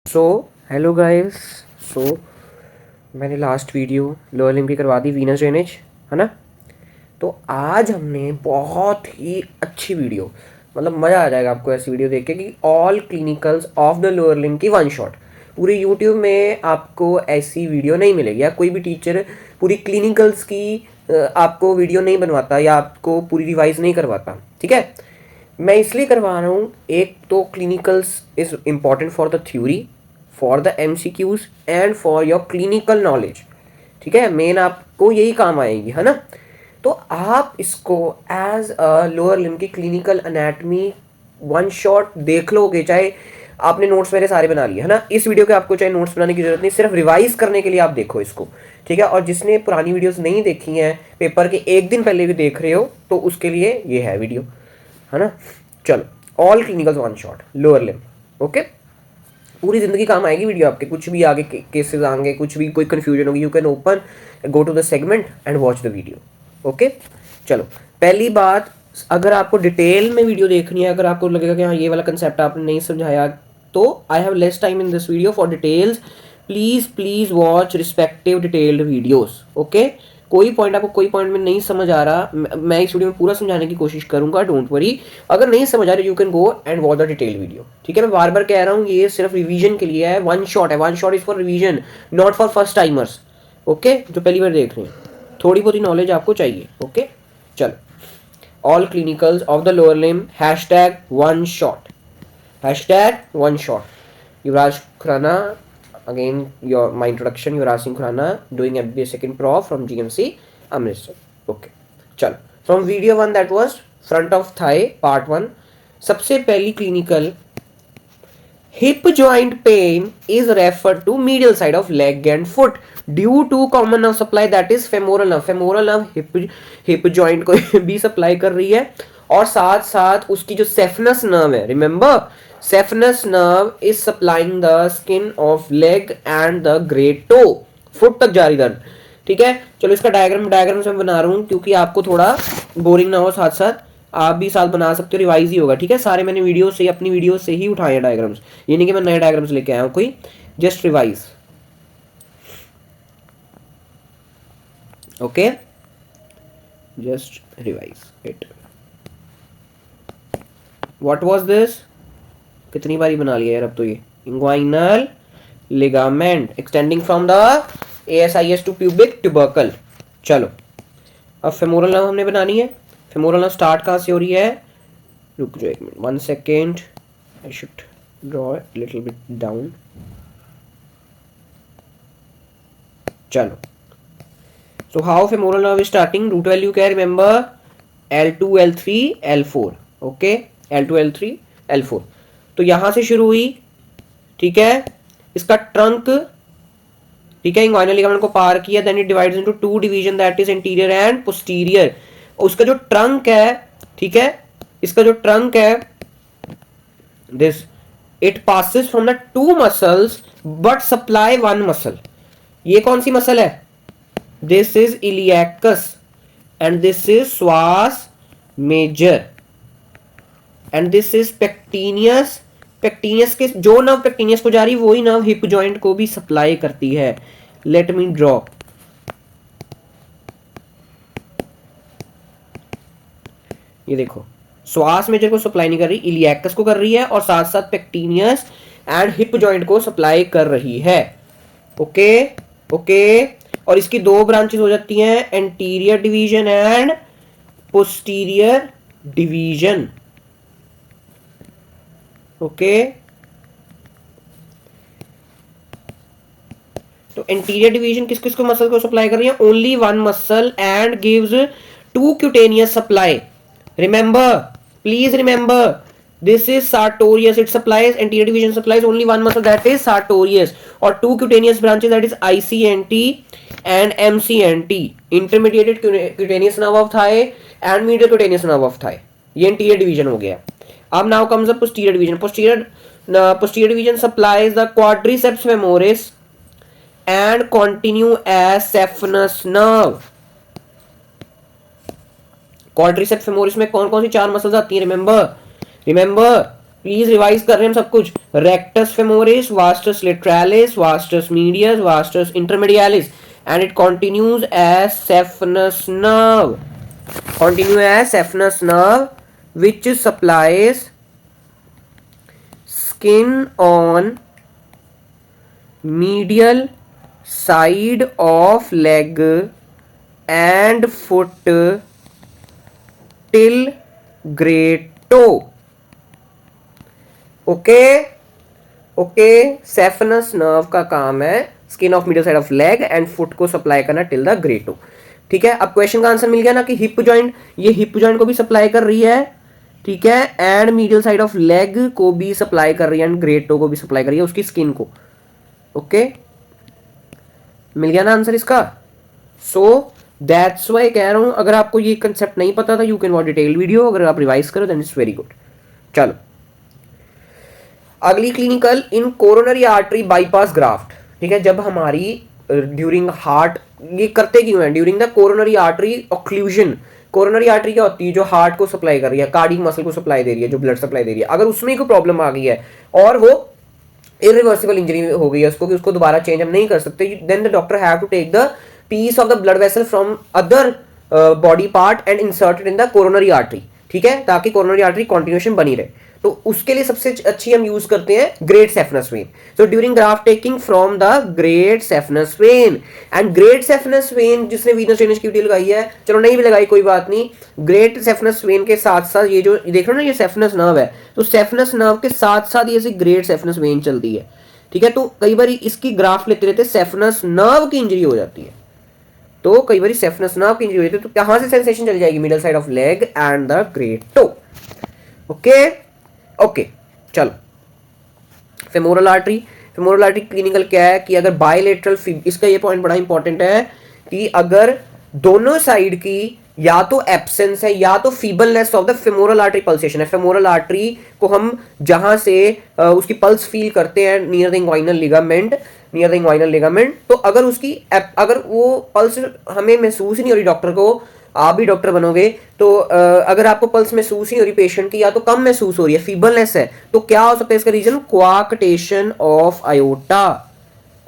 So hello guys. सो मैंने last video lower limb की करवा दी, वीनस ड्रेनेज, है ना। तो आज हमने बहुत ही अच्छी वीडियो, मतलब मज़ा आ जाएगा आपको ऐसी वीडियो देख के कि all clinicals of the lower limb की वन शॉट। पूरे यूट्यूब में आपको ऐसी वीडियो नहीं मिलेगी, या कोई भी टीचर पूरी क्लिनिकल्स की आपको वीडियो नहीं बनवाता या आपको पूरी रिवाइज नहीं करवाता, ठीक है। मैं इसलिए करवा रहा हूँ, एक तो clinicals is important for the theory, for the MCQs and for your clinical knowledge, ठीक है। मेन आपको यही काम आएगी, है ना। तो आप इसको एज अ लोअर लिम्ब की क्लिनिकल एनाटमी वन शॉट देख लोगे, चाहे आपने नोट्स मेरे सारे बना लिए, है ना। इस वीडियो के आपको चाहे नोट्स बनाने की जरूरत नहीं, सिर्फ रिवाइज करने के लिए आप देखो इसको, ठीक है। और जिसने पुरानी वीडियोस नहीं देखी हैं, पेपर के एक दिन पहले भी देख रहे हो, तो उसके लिए ये है वीडियो, है ना। चलो, all clinicals one shot lower limb, okay. पूरी ज़िंदगी काम आएगी वीडियो आपके, कुछ भी आगे केसेस आएंगे, कुछ भी कोई कन्फ्यूजन होगी, you can open, go to the segment and watch the video, okay. चलो, पहली बात, अगर आपको डिटेल में वीडियो देखनी है, अगर आपको लगेगा कि हाँ ये वाला कंसेप्ट आपने नहीं समझाया, तो I have less time in this video for details. Please please watch respective detailed videos, okay. कोई पॉइंट आपको कोई पॉइंट में नहीं समझ आ रहा, मैं इस वीडियो में पूरा समझाने की कोशिश करूंगा, डोंट वरी। अगर नहीं समझ आ रहा, you can go and watch the detail video, ठीक है। मैं बार बार कह रहा हूँ, ये सिर्फ रिवीजन के लिए है, वन शॉट है, one shot is for revision, not for first timers, okay, जो पहली बार देख रहे हैं। थोड़ी बहुत ही नॉलेज आपको चाहिए, ओके। चलो, all clinicals of the lower limb, hashtag one shot, hashtag one shot. Yuvraj Khurana, again my introduction, Yuvraj Singh Khurana, doing MBA second prof from GMC Amritsar, okay। चलो, from video 1, that was front of thigh part 1। सबसे पहली clinical, hip joint pain is referred to medial side of leg and foot due to common nerve supply, that is femoral nerve। femoral nerve hip joint को भी supply कर रही है, और साथ साथ उसकी जो सेफनस नर्व है, remember, saphenous nerve is supplying the skin of leg and the great toe, foot तक जा रही दर्द, ठीक है। चलो, इसका डायग्राम से मैं बना रहा हूँ, क्योंकि आपको थोड़ा बोरिंग ना हो, साथ साथ आप भी साथ बना सकते हो, रिवाइज ही होगा, ठीक है। सारे मैंने वीडियो से, अपनी वीडियो से ही उठाए डायग्राम्स, ये नहीं कि मैं नए डायग्राम्स लेके आया हूँ कोई, just revise, okay, just revise it. What was this, कितनी बारी बना लिया यार अब तो ये, inguinal ligament extending from the ASIS to pubic tubercle. चलो, अब फेमोरल नर्व हमने बनानी है। फेमोरल नर्व स्टार्ट कहाँ से हो रही है, रुक जाओ एक minute, 1 second, I should draw little bit down. चलो, so how femoral nerve is starting, root value क्या है, remember, L2 L3 L4, okay, L2 L3 L4। तो यहां से शुरू हुई, ठीक है। इसका ट्रंक, ठीक है, इंग्वाइनल लिगामेंट को पार किया, then it divides into two division, that is anterior and posterior. उसका जो ट्रंक है, ठीक है, इसका जो ट्रंक है, this, it passes from the two muscles but supply one muscle. ये कौन सी मसल है, this is iliacus and this is psoas major and this is pectineus. Pectineus के जो नर्व पेक्टिनियस को जा रही, वही नर्व हिप जॉइंट को भी सप्लाई करती है। लेट मी ड्रॉ, ये देखो, श्वास मेजर को सप्लाई नहीं कर रही, इलियाकस को कर रही है, और साथ साथ पेक्टिनियस एंड हिप जॉइंट को सप्लाई कर रही है, ओके ओके। और इसकी दो ब्रांचेस हो जाती हैं, anterior division and posterior division, okay. तो एंटीरियर डिवीजन किस किस को मसल को सप्लाई कर रही है, only one muscle and gives two cutaneous supply, remember, please remember, this is sartorius, it supplies, anterior division supplies only one muscle, that is sartorius, or two cutaneous branches, that is ICNT and MCNT, intermediate cutaneous nerve of thigh and medial cutaneous nerve of thigh। ये anterior division हो गया। अब now comes the posterior division। posterior division supplies the quadriceps femoris and continue as saphenous nerve। Quadriceps femoris में कौन कौन सी चार muscles आती हैं, रिमेंबर, प्लीज रिवाइज कर रहे हैं हम सब कुछ। Rectus femoris, vastus lateralis, vastus medius, vastus intermedialis, and it continues as saphenous nerve. Continue as saphenous nerve, which supplies skin on medial side of leg and foot till great toe. Okay okay, saphenous nerve का काम है skin of middle side of leg and foot को supply करना till the great toe. ठीक है, अब question का answer मिल गया ना कि हिप जॉइंट, ये हिप जॉइंट को भी सप्लाई कर रही है, ठीक है, and middle side of leg को भी सप्लाई कर रही है एंड ग्रेट टो को भी सप्लाई कर रही है उसकी स्किन को। ओके, मिल गया ना आंसर इसका। सो दैट्स वाई कह रहा हूं, अगर आपको ये कंसेप्ट नहीं पता था you can watch detail video, अगर आप रिवाइज करो देन इट्स वेरी गुड। चलो अगली क्लिनिकल इन कोरोनरी आर्टरी बाईपास ग्राफ्ट। ठीक है, जब हमारी ड्यूरिंग हार्ट, ये करते क्यों है, during the coronary artery occlusion. Coronary artery क्या होती है, जो हार्ट को सप्लाई कर रही है, कार्डियक मसल को सप्लाई दे रही है, जो ब्लड सप्लाई दे रही है, अगर उसमें कोई प्रॉब्लम आ गई है और वो इरिवर्सिबल इंजरी हो गई है उसको, कि उसको दोबारा चेंज हम नहीं कर सकते, then the doctor have to take the piece of the blood vessel from other body part and inserted in the coronary artery. ठीक है, ताकि कोरोनरी आर्टरी कॉन्टिन्यूएशन बनी रहे। तो उसके लिए सबसे अच्छी हम यूज करते हैं great saphenous vein. So during graft taking from the great saphenous vein, and great saphenous vein जिसने वीनस ड्रेनेज की वीडियो लगाई है, चलो नहीं भी लगाई कोई बात नहीं, ग्रेट सेफनस वेन के साथ साथ ये जो देख रहे हो ना, ये सेफनस नर्व है, तो सेफनस नर्व के साथ साथ ये ग्रेट सेफनस वेन चलती है। ठीक है, तो कई बार इसकी ग्राफ्ट लेते रहते सेफनस नर्व की इंजरी हो जाती है, तो कई बार सेफनस नर्व की इंजरी हो जाती है, तो कहां से सेंसेशन चली जाएगी, middle side of leg and the great toe. Okay okay, चलो femoral artery. Femoral artery clinical क्या है कि अगर बायलेटरल, इसका ये पॉइंट बड़ा इंपॉर्टेंट है कि अगर दोनों साइड की या तो एब्सेंस है या तो feebleness of the femoral artery pulsation है। फेमोरल आर्टरी को हम जहां से उसकी पल्स फील करते हैं near the inguinal ligament, near the inguinal ligament, तो अगर उसकी अगर वो पल्स हमें महसूस ही नहीं हो रही, डॉक्टर को, आप भी डॉक्टर बनोगे तो अगर आपको पल्स महसूस ही हो रही पेशेंट की, या तो कम महसूस हो रही है, फीबलनेस है, तो क्या हो सकता है इसका reason, coarctation of aorta.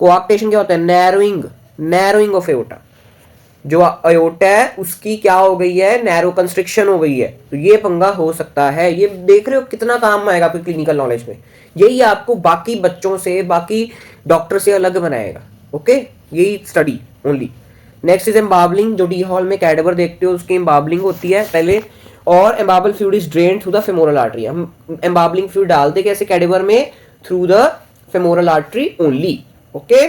Coarctation क्या होता है, नैरोइंग, नैरोइंग ऑफ आयोटा। जो आयोटा है उसकी क्या हो गई है, नैरो कंस्ट्रिक्शन हो गई है, तो ये पंगा हो सकता है। ये देख रहे हो कितना काम आएगा आपकी क्लिनिकल नॉलेज में, यही आपको बाकी बच्चों से, बाकी डॉक्टर से अलग बनाएगा। ओके, यही स्टडी ओनली। नेक्स्ट इज एम्बाबलिंग, जो डी हॉल में कैडेवर देखते हो उसकी एम्बाबलिंग होती है पहले, और embalming fluid is drain through the femoral artery. हम एम्बाबलिंग फ्लूइड डालते कैसे कैडेवर में, through the femoral artery only. Okay,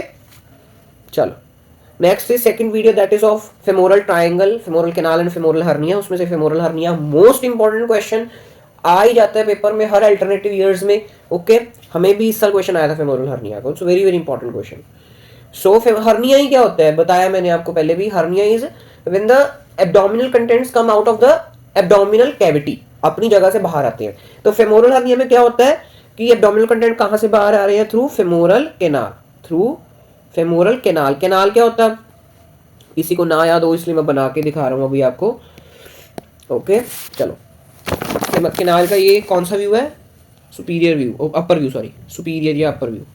चलो next is second video, that is of femoral triangle, femoral canal and femoral hernia. उसमें से femoral hernia most important question आ ही जाता है पेपर में हर अल्टरनेटिव ईयर्स में। ओके, हमें भी इस साल क्वेश्चन आया था फेमोरल हर्निया का, it's very very important question. So hernia ही क्या होता है, बताया मैंने आपको पहले भी, hernia is when the abdominal contents come out of the abdominal cavity, अपनी जगह से बाहर आते हैं। तो फेमोरल हर्निया में क्या होता है कि एब्डोमिनल कंटेंट कहां से बाहर आ रहे हैं, through femoral canal, through femoral canal. Canal क्या होता है, किसी को ना याद हो इसलिए मैं बना के दिखा रहा हूं अभी आपको। ओके, चलो कैनाल का ये कौन सा व्यू है, सुपीरियर व्यू, अपर व्यू, सॉरी सुपीरियर या अपर व्यू।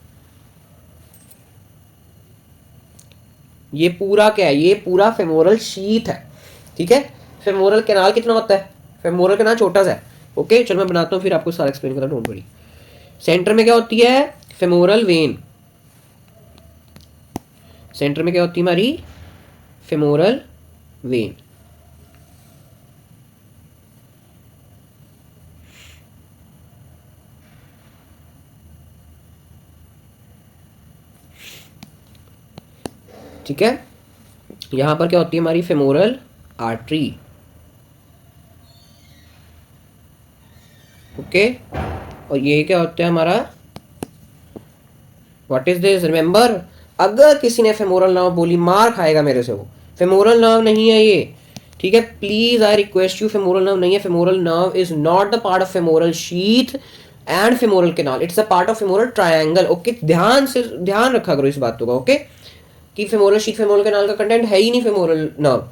ये पूरा क्या है, ये पूरा फेमोरल शीथ है। ठीक है, फेमोरल कैनाल कितना होता है, फेमोरल कैनाल छोटा सा है। ओके, चलो मैं बनाता हूँ फिर आपको सारा एक्सप्लेन करता हूँ, डोंट वरी। सेंटर में क्या होती है, फेमोरल वेन। सेंटर में क्या होती है हमारी, फेमोरल वेन। ठीक है, यहां पर क्या होती है हमारी फेमोरल आर्टरी। ओके, और ये क्या होता है हमारा, व्हाट इज दिस, रिमेंबर, अगर किसी ने फेमोरल नर्व बोली मार खाएगा मेरे से, वो फेमोरल नर्व नहीं है ये। ठीक है, please I request you, femoral nerve नहीं है। Femoral nerve is not the part of femoral sheath and femoral canal, it's a part of femoral triangle. Okay, ध्यान रखा करो इस बातों का। ओके, कि फेमोरल शीथ फेमोरल कैनाल का कंटेंट है ही नहीं femoral nerve,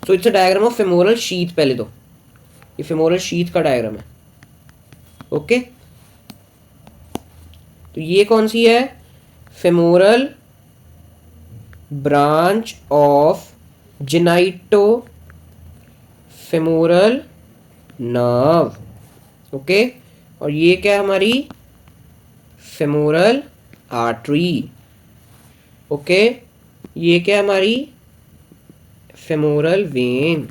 so it's a diagram of femoral sheath. पहले तो ये फेमोरल शीथ का डायग्राम है। ओके, तो ये कौन सी है? Femoral branch of genito femoral nerve. Okay, और ये क्या है हमारी? Femoral artery. ओके, ये क्या है हमारी? Femoral vein.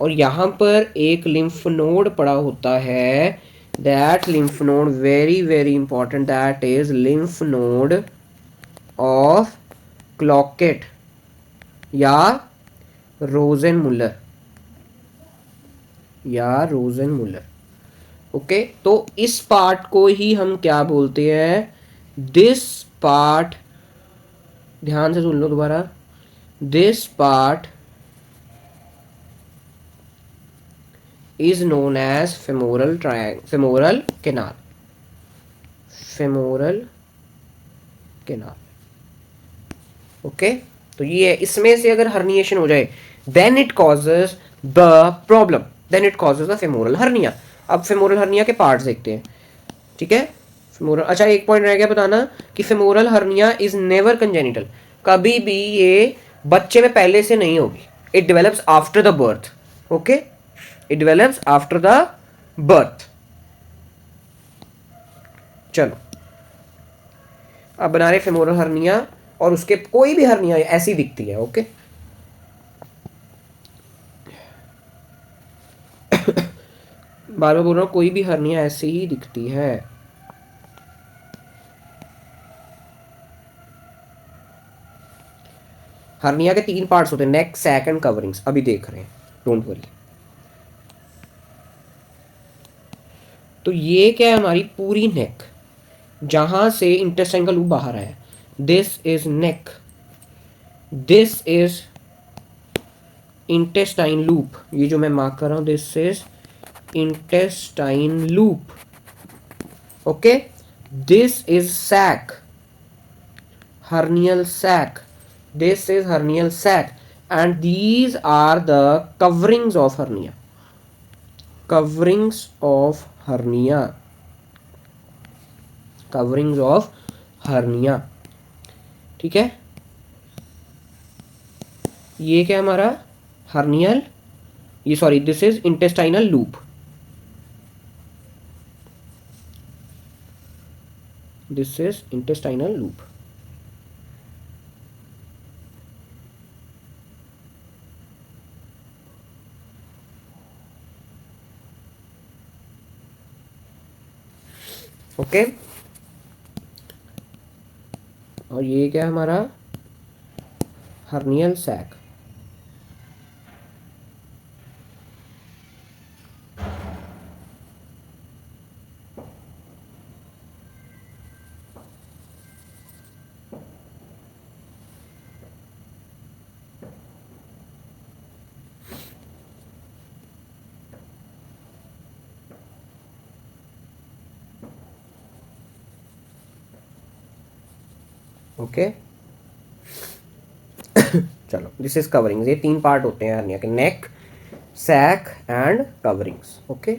और यहां पर एक लिम्फ नोड पड़ा होता है, that lymph node very very important, that is lymph node of Cloquet या रोजेनमुलर ओके, तो इस पार्ट को ही हम क्या बोलते हैं? दिस पार्ट, ध्यान से सुन लो दोबारा, this part is known as femoral canal. femoral canal. Okay, तो ये है, इसमें से अगर हर्निएशन हो जाए then it causes the problem, then it causes the femoral hernia. अब फेमोरल हर्निया के पार्ट्स देखते हैं, ठीक है? फेमोरल, अच्छा एक पॉइंट रह गया बताना कि femoral hernia is never congenital, कभी भी ये बच्चे में पहले से नहीं होगी, it develops after the birth. Okay, it develops after the birth. चलो, अब बना रहे फेमोरल हर्निया, और उसके कोई भी हर्निया ऐसी दिखती है। ओके, बार बार बोल रहा हूं, कोई भी हर्निया ऐसी ही दिखती है। हर्निया के 3 पार्ट्स होते हैं, नेक, सैक एंड कवरिंग्स, अभी देख रहे हैं, डोंट वरी। तो ये क्या है? हमारी पूरी नेक, जहां से इंटेस्टाइन का लूप बाहर आया, this is neck, this is intestine loop, ये जो मैं मार्क कर रहा हूं, this is intestine loop. Okay, this is sac, hernial sac, this is hernial sac, and these are the coverings of hernia, coverings of hernia, coverings of hernia। ठीक है, ये क्या हमारा? हर्नियल, ये sorry, this is intestinal loop, this is intestinal loop. Okay, और ये क्या है हमारा? Hernial sac. ओके, चलो, दिस इज कवरिंग्स, ये 3 पार्ट होते हैं हर्निया के, neck, sac and coverings. Okay,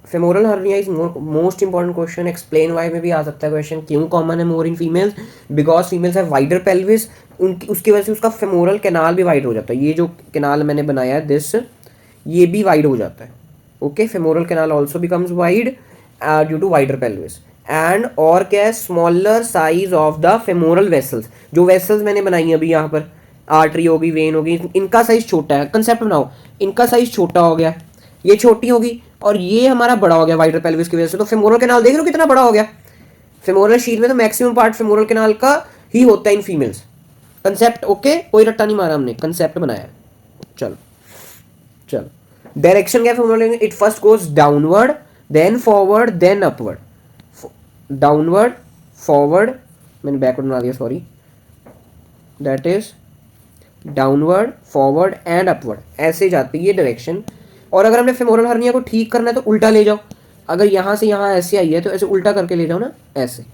femoral hernia is most important question, explain why में भी आ सकता है क्वेश्चन, क्यों कॉमन है more in females? Because females have wider pelvis, उनकी उसकी वजह से उसका फेमोरल कैनाल भी वाइड हो जाता है। ये जो कैनाल मैंने बनाया है दिस, ये भी वाइड हो जाता है। Okay, femoral canal also becomes wide due to wider pelvis. And और क्या है? Smaller size of the femoral vessels, जो वेसल्स मैंने बनाई है अभी यहाँ पर, आर्टरी होगी, वेन होगी, इनका साइज छोटा है। कंसेप्ट बनाओ, इनका साइज छोटा हो गया, ये छोटी होगी, और ये हमारा बड़ा हो गया वाइडर पेल्विस की वजह से, तो फेमोरल कैनाल देख लो कितना बड़ा हो गया। फेमोरल शीट में तो मैक्सिमम पार्ट फेमोरल कैनाल का ही होता है इन फीमेल्स। कंसेप्ट ओके, कोई रट्टा नहीं मारा हमने, कंसेप्ट बनाया। चलो चलो, डायरेक्शन क्या femoral? It first goes downward, then forward, then upward. Downward, forward, मैंने बैकवर्ड बना दिया, sorry, that is downward, forward and upward, ऐसे जाती है डायरेक्शन। और अगर हमने फेमोरल हर्निया को ठीक करना है तो उल्टा ले जाओ, अगर यहां से यहां ऐसे आई है तो ऐसे उल्टा करके ले जाओ ना, ऐसे।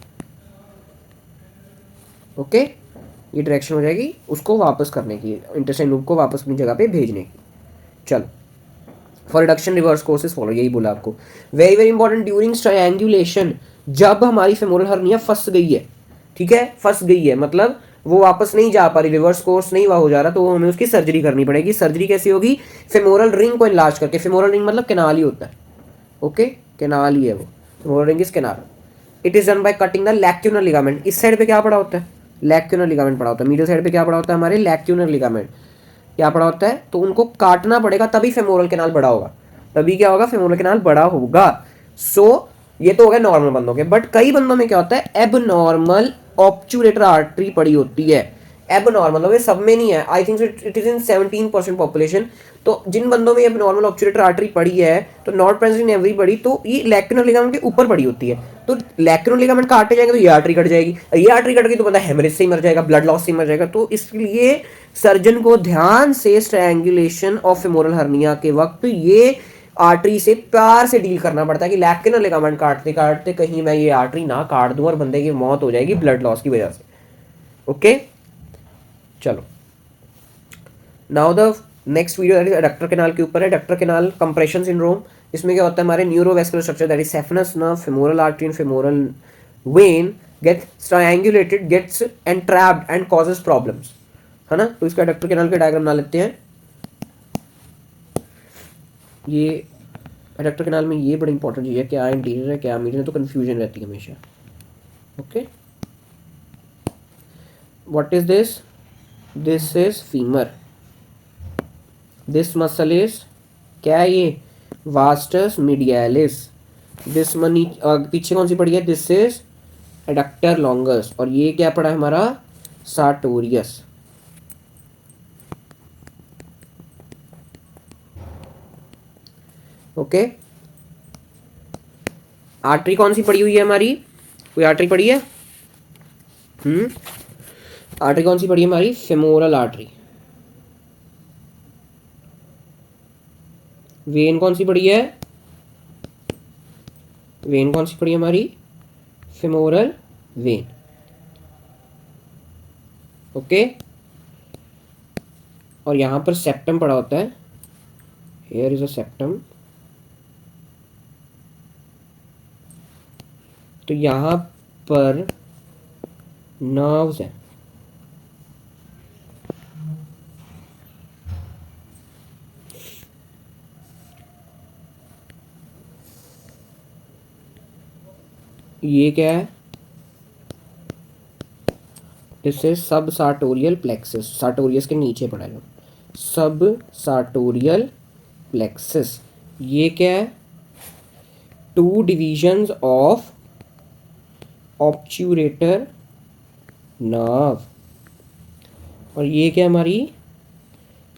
ओके, ये डायरेक्शन हो जाएगी उसको वापस करने की, इंटेस्टाइन लूप को वापस अपनी जगह पे भेजने की। चलो, for reduction reverse courses follow, यही बोला आपको। वेरी वेरी इंपॉर्टेंट, ड्यूरिंग स्ट्रायंगुलेशन, जब हमारी फेमोरल हर्निया फंस गई है, ठीक है, फंस गई है मतलब वो वापस नहीं जा पा रही, रिवर्स कोर्स नहीं हो जा रहा, तो हमें उसकी सर्जरी करनी पड़ेगी। सर्जरी कैसी होगी? फेमोरल रिंग को इलाज करके। फेमोरल रिंग मतलब कैनाल ही होता है, ओके, कैनाल ही है वो, femoral ring is canal. It is done by cutting the lacunar ligament. इस साइड पे क्या पड़ा होता है? लैक्यूनर लिगामेंट पड़ा होता है। मीडियल साइड पे क्या पड़ा होता है हमारे? लैक्यूनर लिगामेंट क्या पड़ा होता है, तो उनको काटना पड़ेगा तभी फेमोरल कैनाल बड़ा होगा, तभी क्या होगा? फेमोरल कैनाल बड़ा होगा। सो ये तो हो गया नॉर्मल बंदों के, बट कई बंदों में क्या होता है? एब नॉर्मल ऑब्चुरेटर आर्टरी पड़ी होती है। एब नॉर्मल मतलब सब में नहीं है, I think it is in 17% population. तो जिन बंदों में एब नॉर्मल ऑब्चुरेटर आर्टरी पड़ी है, तो नॉट प्रेजेंट इन एवरीबॉडी, तो ये लैक्यूनर लिगामेंट के ऊपर पड़ी होती है। तो लैक्यूनर लिगामेंट काटे जाएंगे तो ये आर्टरी कट जाएगी, ये आर्टरी कट गई तो बंदा हेमरेज से ही मर जाएगा, ब्लड लॉस से ही मर जाएगा। तो इसलिए सर्जन को ध्यान से स्ट्रैंगुलेशन ऑफ फेमोरल हर्निया के वक्त ये आर्टरी से प्यार से डील करना पड़ता है कि लैक्यूनर लिगामेंट काटते काटते कहीं मैं ये आर्टरी ना काट दूं और बंदे की मौत हो जाएगी ब्लड लॉस की वजह से। ओके, चलो now the next video that is adductor canal के ऊपर है। एडक्टर कैनाल कंप्रेशन सिंड्रोम, इसमें क्या होता है? हमारे neurovascular structure that is saphenous nerve, femoral artery and femoral vein get triangulated, gets entrapped and causes problems, है ना। तो इसका एडक्टर कैनाल का डायग्राम बना लेते हैं। ये एडक्टर कैनाल में ये बड़ी इंपॉर्टेंट चीज़ है, क्या इंटीरियर है क्या मीडियर है, तो कन्फ्यूजन रहती है हमेशा। Okay, what is this? This is femur. This muscle is क्या है ये? Vastus medialis. दिस मनी पीछे कौन सी पड़ी है? This is adductor longus. और ये क्या पड़ा है हमारा? सार्टोरियस। ओके, आर्टरी कौन सी पड़ी हुई है हमारी? कोई आर्टरी पड़ी है? आर्टरी कौन सी पड़ी है हमारी? Femoral artery. वेन कौन सी पड़ी है? वेन कौन सी पड़ी है हमारी? Femoral when. ओके, और यहां पर सेप्टम पड़ा होता है। Here is a septum. तो यहां पर नर्व्स है। ये क्या है? दिस इज सब सार्टोरियल प्लेक्सस। सार्टोरियस के नीचे पड़ा है, सब सार्टोरियल प्लेक्सस। ये क्या है? Two divisions of obturator nerve. और ये क्या हमारी?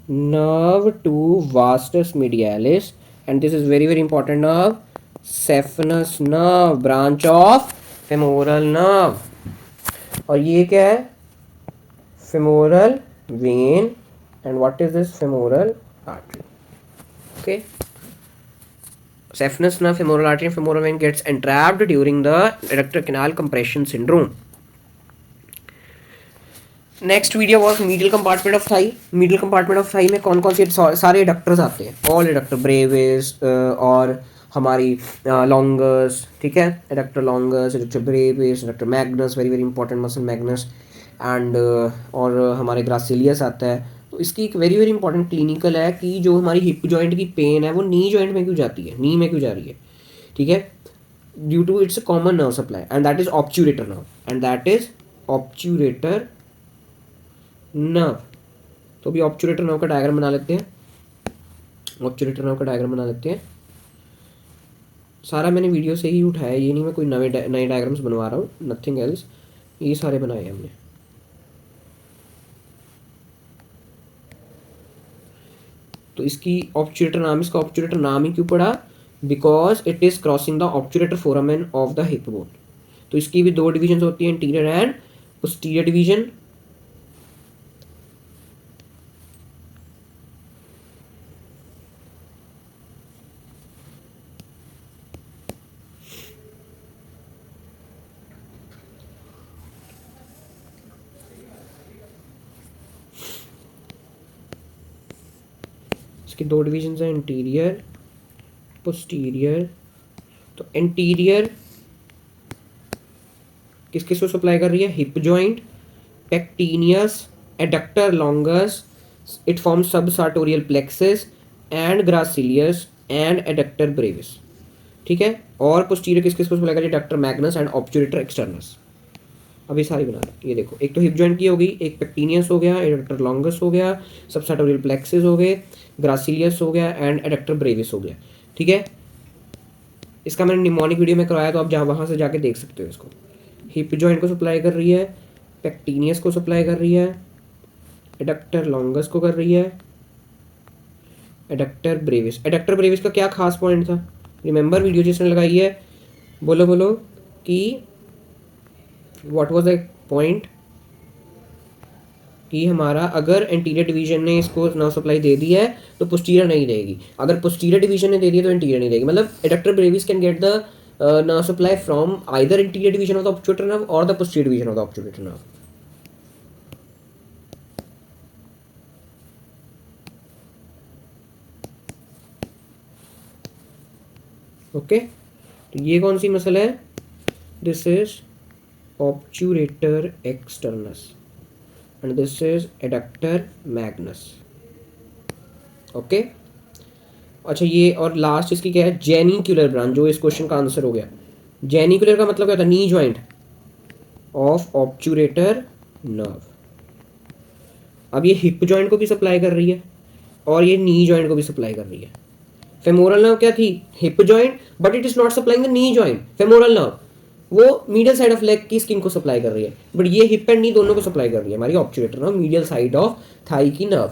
Nerve to vastus medialis, and this is very very important nerve, saphenous nerve, branch of femoral nerve. और ये क्या है? Femoral vein, and what is this? Femoral artery. Okay, saphenous nerve, femoral artery and femoral vein gets entrapped during the adductor canal compression syndrome. Next video was medial compartment of thigh. Medial compartment of thigh में कौन कौन से सारे एडक्टर्स आते हैं? All adductor, Brevis और हमारी longus, ठीक है, adductor longus, adductor Brevis, adductor Magnus, very very important muscle Magnus, and और हमारे ग्रासिलियस आता है। तो इसकी एक वेरी वेरी इंपॉर्टेंट क्लिनिकल है कि जो हमारी हिप जॉइंट की पेन है वो नी जॉइंट में क्यों जाती है, नी में क्यों जा रही है, ठीक है, due to its common nerve supply, and that is obturator nerve, and that is obturator nerve. तो अभी ऑब्चुरेटर नर्व का डायग्राम बना लेते हैं। ऑब्चुरेटर नर्व का डायग्राम बना लेते हैं। सारा मैंने वीडियो से ही उठाया है, ये नहीं मैं कोई नए डायग्राम्स बनवा रहा हूँ, नथिंग एल्स, ये सारे बनाए हैं हमने। तो इसकी ऑब्चुरेटर नाम, इसका ऑब्चुरेटर नाम ही क्यों पड़ा? Because it is crossing the obturator foramen of the hip bone. तो इसकी भी दो डिविजन होती हैं, इंटीरियर एंड पोस्टीरियर डिवीजन। इसकी दो डिविजन हैं, इंटीरियर पोस्टीरियर, तो एंटीरियर किस किस को सप्लाई कर रही है, hip joint, pectineus, adductor longus, it forms sub sartorial plexus and gracilis and adductor brevis, ठीक है। और पोस्टीरियर किस किस को सप्लाई कर रही है, डक्टर मैग्नस एंड ऑब्चुरेटर एक्सटर्नस। अभी सारी बना रहा, ये देखो, एक तो हिप जॉइंट की होगी, एक पेक्टिनियस हो गया, एडक्टर लॉन्गस हो गया, सब सार्टोरियल प्लेक्सस हो गए, ग्रासिलियस हो गया एंड एडक्टर ब्रेविस हो गया, ठीक है। इसका मैंने निमोनिक वीडियो में करवाया, तो आप जहाँ वहाँ से जाके देख सकते हो इसको। हिप जॉइंट को सप्लाई कर रही है, पेक्टिनियस को सप्लाई कर रही है, एडक्टर लॉन्गस को कर रही है, एडक्टर ब्रेविस। एडक्टर ब्रेविस का क्या खास पॉइंट था, रिमेंबर वीडियो जिसने लगाई है, बोलो बोलो कि व्हाट वाज द पॉइंट, कि हमारा अगर एंटीरियर डिवीजन ने इसको नर्व सप्लाई दे दी है तो पोस्टीरियर नहीं देगी, अगर पोस्टीरियर डिवीजन ने दे दी है तो एंटीरियर नहीं देगी। मतलब adductor Brevis can get the nerve supply from either anterior division of the obturator nerve or the posterior division of the obturator nerve. Okay, तो ये कौन सी मसल है, this is obturator externus and this is adductor magnus. Okay, अच्छा ये और last इसकी क्या है, जेनिक्युलर ब्रांच, जो इस क्वेश्चन का आंसर हो गया। जेनिक्युलर का मतलब क्या होता है, knee joint of obturator nerve. अब ये हिप जॉइंट को भी सप्लाई कर रही है और ये नी जॉइंट को भी सप्लाई कर रही है। फेमोरल नर्व क्या थी, hip joint, but it is not supplying the knee joint. Femoral nerve वो मीडियल साइड ऑफ लेग की स्किन को सप्लाई कर रही है, बट ये हिप एंड नी दोनों को सप्लाई कर रही है हमारी obturator nerve, medial side of thigh की nerve.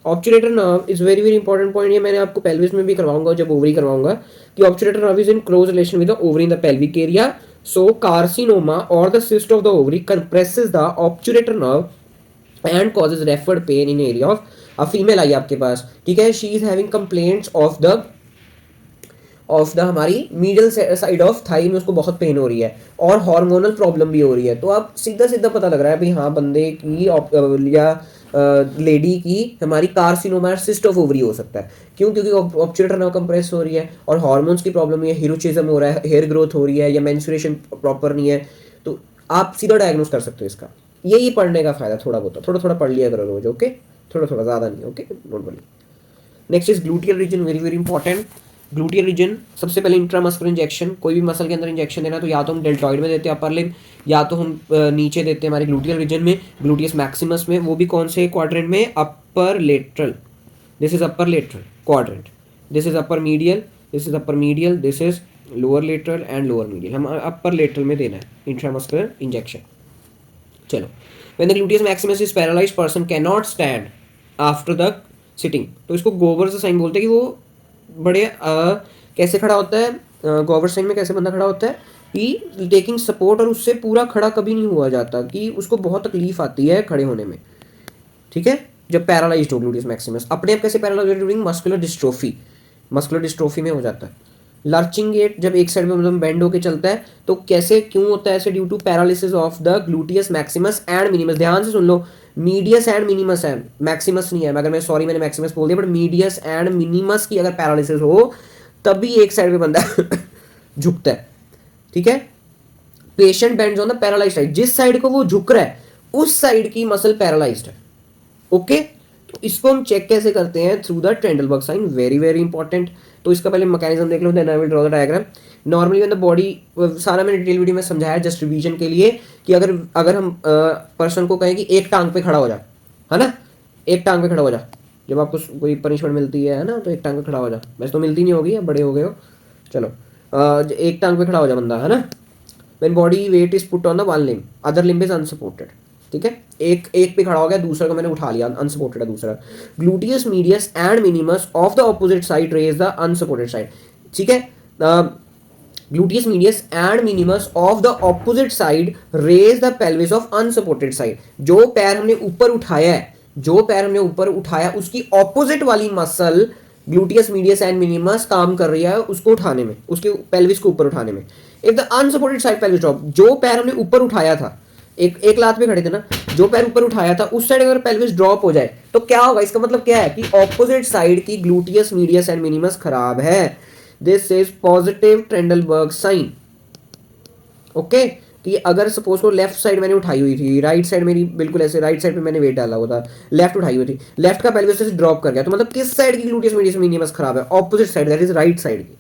Obturator nerve is very very important point, ये मैंने आपको पेल्विस में भी करवाऊंगा जब ओवरी करवाऊंगा, कि obturator nerve is in close relation with the ovary in the pelvic area. So carcinoma और the cyst of the ovary compresses the obturator nerve and causes referred pain in area of, अब female आई आपके पास, ठीक है, she is having complaints of the हमारी medial side of thigh में, उसको बहुत पेन हो रही है और हार्मोनल प्रॉब्लम भी हो रही है। तो आप सीधा सीधा पता लग रहा है भाई हाँ बंदे की या लेडी की हमारी कार्सिनोमा सिस्ट ऑफ ओवरी हो सकता है। क्यों, क्योंकि ऑब्चुरेटर नर्व कंप्रेस हो रही है और हार्मोन्स की प्रॉब्लम है, हिरोचिज्म हो रहा है, हेयर ग्रोथ हो रही है या मेंस्ट्रुएशन प्रॉपर नहीं है, तो आप सीधा डायग्नोस कर सकते हो इसका। यही पढ़ने का फायदा, थोड़ा बहुत थोड़ा थोड़ा पढ़ लिया करो रोज, ओके, थोड़ा थोड़ा, ज़्यादा नहीं, okay, don't worry. Next is gluteal region, very very important. Gluteal region, सबसे पहले इंट्रामस्कुलर इंजेक्शन, कोई भी मसल के अंदर इंजेक्शन देना तो या तो हम डेल्टॉइड में देते हैं अपर लिम्ब, या तो हम नीचे देते हैं हमारे ग्लूटियल रीजन में, ग्लूटियस मैक्सिमस में। वो भी कौन से क्वाड्रेंट में, upper lateral, this is upper lateral quadrant, this is upper medial, this is upper medial, this is lower lateral and lower medial. हम अपर लेटरल में देना है इंट्रामस्कुलर इंजेक्शन। चलो, when the gluteus maximus is paralysed, person can not stand after the sitting, तो इसको गोबर से sign बोलते हैं कि वो बड़े कैसे खड़ा होता है, गोबर साइन में कैसे बंदा खड़ा होता है कि टेकिंग सपोर्ट, और उससे पूरा खड़ा कभी नहीं हुआ जाता, कि उसको बहुत तकलीफ आती है खड़े होने में, ठीक है, जब पैरालाइज्ड हो ग्लूटियस मैक्सिमस। अपने आप कैसे paralysed during muscular dystrophy, muscular dystrophy में हो जाता है। लर्चिंग गेट, जब एक साइड में मतलब बेंड होके चलता है, तो कैसे क्यों होता है ऐसे, due to paralysis of the gluteus maximus and minimus. ध्यान से सुन लो, मीडियस एंड मिनिमस है, मैक्सिमस नहीं है, अगर मैंने मैक्सिमस बोल दिया, बट मीडियस एंड मिनिमस की अगर पैरालिसिस हो तभी एक साइड पे बंदा झुकता है, ठीक है। Patient bends on the paralysed side, जिस साइड को वो झुक रहा है उस साइड की मसल पैरालाइज्ड है, ओके। तो इसको हम चेक कैसे करते हैं, through the Trendelenburg sign, very very important. तो इसका पहले मैकेनिज्म देख लो, then I will draw the diagram. Normally when the body, सारा मैंने डिटेल वीडियो में समझाया जस्ट रिवीजन के लिए, कि अगर हम पर्सन को कहें कि एक टांग पे खड़ा हो जा, है ना, एक टांग पे खड़ा हो जा, जब आपको कोई पनिशमेंट मिलती है ना, तो एक टांग पे खड़ा हो जा, वैसे तो मिलती नहीं होगी, अब बड़े हो गए हो, चलो एक टांग पे खड़ा हो जा बंदा, है ना। When body weight is put on the one limb, other limb is unsupported, ठीक है, एक पे खड़ा हो गया, दूसरे को मैंने उठा लिया, अनसपोर्टेड है दूसरा। Gluteus medius and minimus of the opposite side raise the unsupported side, ठीक है। Gluteus medius and minimus of the opposite side raise the pelvis of unsupported side. जो पैर हमने ऊपर उठाया उसकी ऑपोजिट वाली muscle gluteus medius and minimus काम कर रही है उसको उठाने में, उसके पेल्विस को ऊपर उठाने में। If the unsupported side pelvis drop, जो पैर हमने ऊपर उठाया था, एक एक लात पे खड़े थे ना, जो पैर ऊपर उठाया था उस साइड अगर पेल्विस ड्रॉप हो जाए तो क्या होगा, इसका मतलब क्या है कि ऑपोजिट साइड की ग्लूटियस मीडियस एंड मिनिमस खराब है। This is positive Trendelenburg sign. Okay, कि अगर सपोज को लेफ्ट साइड मैंने उठाई हुई थी, राइट साइड मेरी बिल्कुल ऐसे राइट साइड पे मैंने वेट डाला हुआ था, लेफ्ट उठाई हुई थी, लेफ्ट का पेल्विस से ड्रॉप कर गया, तो मतलब किस साइड की ग्लूटियस मीडियस मिनिमस खराब है, opposite side, that is right side की।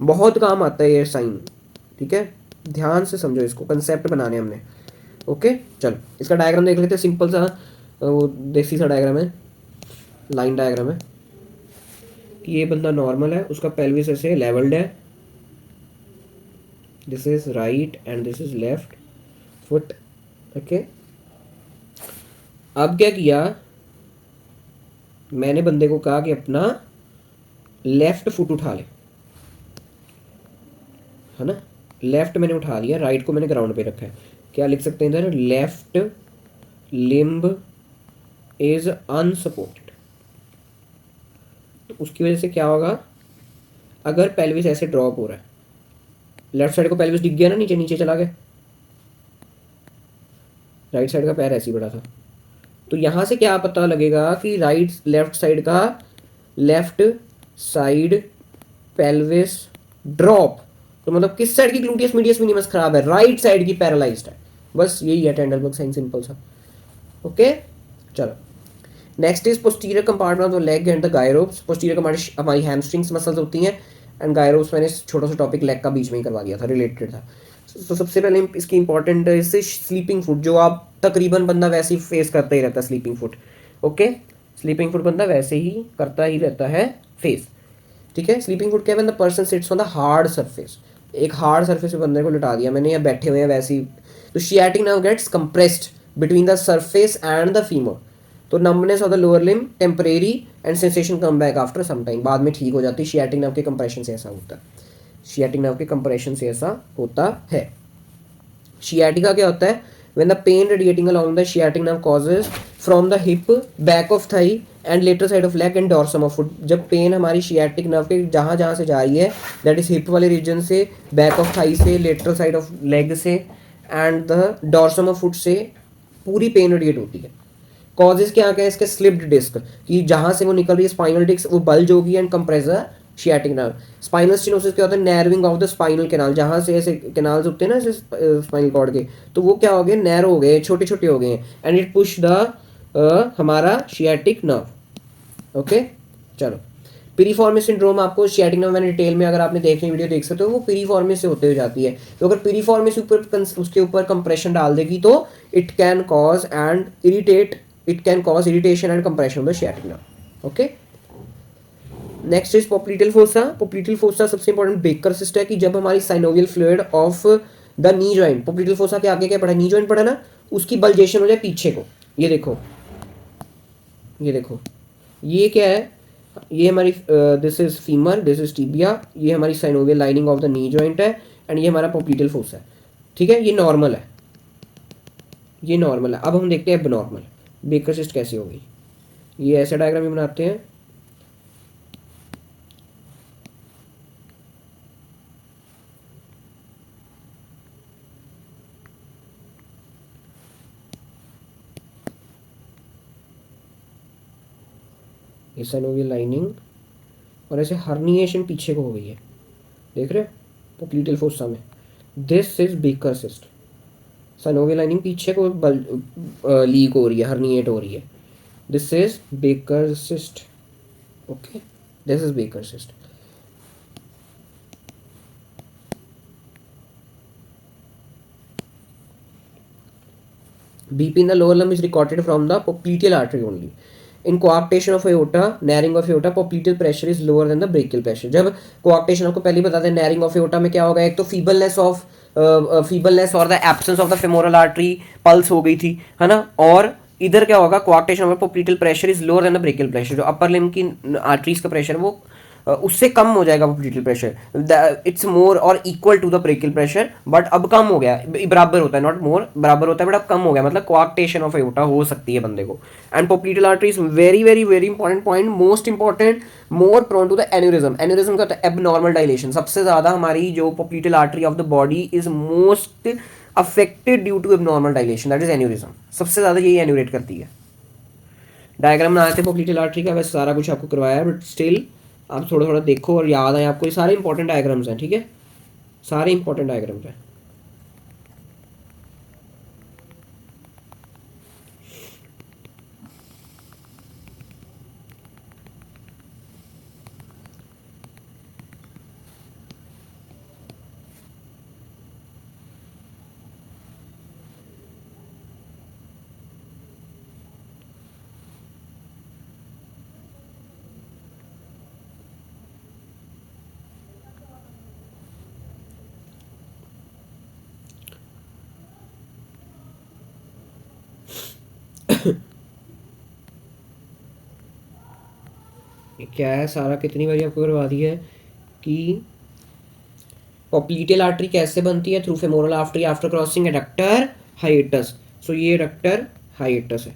बहुत काम आता है ये साइन, ठीक है, ध्यान से समझो इसको, कंसेप्ट बनाने हमने। ओके चलो इसका डायग्राम देख लेते हैं, सिंपल सा वो देसी सा डायग्राम है, लाइन डायग्राम है कि ये बंदा नॉर्मल है, उसका पेल्विस ऐसे लेवल्ड है, this is right and this is left foot. Okay, अब क्या किया, मैंने बंदे को कहा कि अपना लेफ्ट फुट उठा ले, है ना, लेफ्ट मैंने उठा लिया, राइट को मैंने ग्राउंड पे रखा है, क्या लिख सकते हैं इधर, लेफ्ट लिम्ब इज अनसपोर्टेड। तो उसकी वजह से क्या होगा, अगर पेल्विस ऐसे ड्रॉप हो रहा है, लेफ्ट साइड को पेल्विस दिख गया ना, नीचे नीचे चला गया, राइट साइड का पैर ऐसे ही बड़ा था, तो यहाँ से क्या पता लगेगा कि लेफ्ट साइड पेल्विस ड्रॉप, तो मतलब किस साइड की ग्लूटियस मीडियस मिनिमस खराब है, राइट साइड की पैरालाइज्ड है, बस यही है टेंडलबर्ग साइन, सिंपल सा। ओके चलो next is posterior compartment of the leg and the गायरोब्स। पोस्टीरियर कंपार्टमेंट हमारी हैमस्ट्रिंग्स मसल्स होती हैं, एंड गायरोब्स मैंने छोटा सा टॉपिक लेग का बीच में ही करवा दिया था, रिलेटेड था। तो सबसे पहले इसकी इंपॉर्टेंट इससे स्लीपिंग फुट, जो आप तकरीबन बंदा वैसे ही फेस करता ही रहता है sleeping foot. Okay, sleeping foot बंदा वैसे ही करता ही रहता है फेस, ठीक है। स्लीपिंग फुट क्या है, the person sits on the hard surface, एक हार्ड सरफेस पे बंदे को लिटा दिया मैंने, या बैठे हुए हैं वैसे ही, तो sciatic nerve gets compressed between the surface and the femur, तो numbness of the lower limb temporary and sensation come back after some time, बाद में ठीक हो जाती है, शियाटिक नर्व के कंप्रेशन से ऐसा होता है, शियाटिक नर्व के कंप्रेशन से ऐसा होता है। शियाटिका क्या होता है, when the pain radiating along the sciatic nerve causes from the hip, back of thigh and lateral side of leg and dorsum of foot, जब पेन हमारी शियाटिक नर्व के जहाँ जहाँ से जा रही है, दैट इज हिप वाले रीजन से, बैक ऑफ थाई से, लेटरल साइड ऑफ लेग से and the dorsum of foot से पूरी पेन रेडिएट होती है। कॉजेज क्या क्या है इसके, स्लिप्ड डिस्क, कि जहाँ से वो निकल रही है स्पाइनल डिस्क वो बल्ज होगी, and compressor sciatic nerve. Spinal stenosis क्या होता है, narrowing of the spinal canal, जहाँ से ऐसे कैनाल्स होते हैं ना ऐसे स्पाइनल कॉर्ड के, तो वो क्या हो गए, नैरो हो गए, छोटे छोटे हो गए हैं, एंड इट पुश द हमारा शियाटिक नर्व। ओके चलो, पिरीफॉर्मिस सिंड्रोम आपको शियाटिक नर्व मैंने डिटेल में अगर आपने देखनी वीडियो देख सकते हो, वो पिरीफॉर्मिस से होते हुए जाती है, तो अगर पिरीफॉर्मिस उसके ऊपर कंप्रेशन डाल देगी तो it can cause irritation and compression of the sciatic nerve. Okay, next is popliteal fossa. Popliteal fossa सबसे इंपॉर्टेंट बेकर सिस्ट है, कि जब हमारी synovial fluid of the knee joint, popliteal fossa के आगे क्या पड़ा, नी जॉइंट पड़ा ना, उसकी बल्जेशन हो जाए पीछे को, ये देखो ये क्या है, ये हमारी this is femur, this is tibia, ये हमारी synovial lining of the knee joint है, एंड ये हमारा पोप्लीटल फोसा है, ठीक है, ये नॉर्मल है, ये नॉर्मल है। अब हम देखते हैं एबनॉर्मल, बेकर सिस्ट कैसी होगी, ये ऐसा डायग्राम भी बनाते हैं, ये साइनोवियल लाइनिंग, और ऐसे हर्निएशन पीछे को हो गई है, देख रहे हो पोप्लीटल फोसा में, this is baker cyst, synovial lining पीछे को लीक हो रही है, हर्निएट हो रही है, this is baker cyst. Okay, this is baker cyst. BP in the lower limb is recorded from the popliteal artery only. In coarctation of aorta, narrowing of aorta, popliteal pressure is lower than the brachial pressure. जब coarctation आपको पहले ही बता दें, narrowing of aorta में क्या होगा, एक तो feebleness और the absence of the femoral artery pulse हो गई थी, है ना, और इधर क्या होगा, coarctation of popliteal pressure is lower than the brachial pressure, जो upper limb की arteries का pressure वो उससे कम हो जाएगा पोप्लीटल प्रेशर, इट्स मोर और equal to the brachial pressure, but अब कम हो गया, बराबर होता है, नॉट मोर, बराबर होता है, बट अब कम हो गया, मतलब कोआक्टेशन ऑफ एओर्टा हो सकती है बंदे को। And popliteal artery is very very very important point, most important, more prone to the aneurysm. Aneurysm का एबनॉर्मल डायलेशन, सबसे ज्यादा हमारी जो popliteal artery of the body is most affected due to abnormal dilation, that is aneurysm. सबसे ज़्यादा यही एन्यूरेट करती है। डायग्राम बनाए थे पोप्लीटियल आर्टरी का, वैसे सारा कुछ आपको करवाया है, बट स्टिल आप थोड़ा थोड़ा देखो और याद आए आपको। ये सारे इंपॉर्टेंट डायग्राम्स हैं, ठीक है, सारे इंपॉर्टेंट डायग्राम्स हैं। क्या है सारा, कितनी बारी आपको करवा दिया है कि पोप्लीटियल आर्टरी कैसे बनती है, through femoral artery after crossing adductor hiatus. So ये एडक्टर हाइएटस है,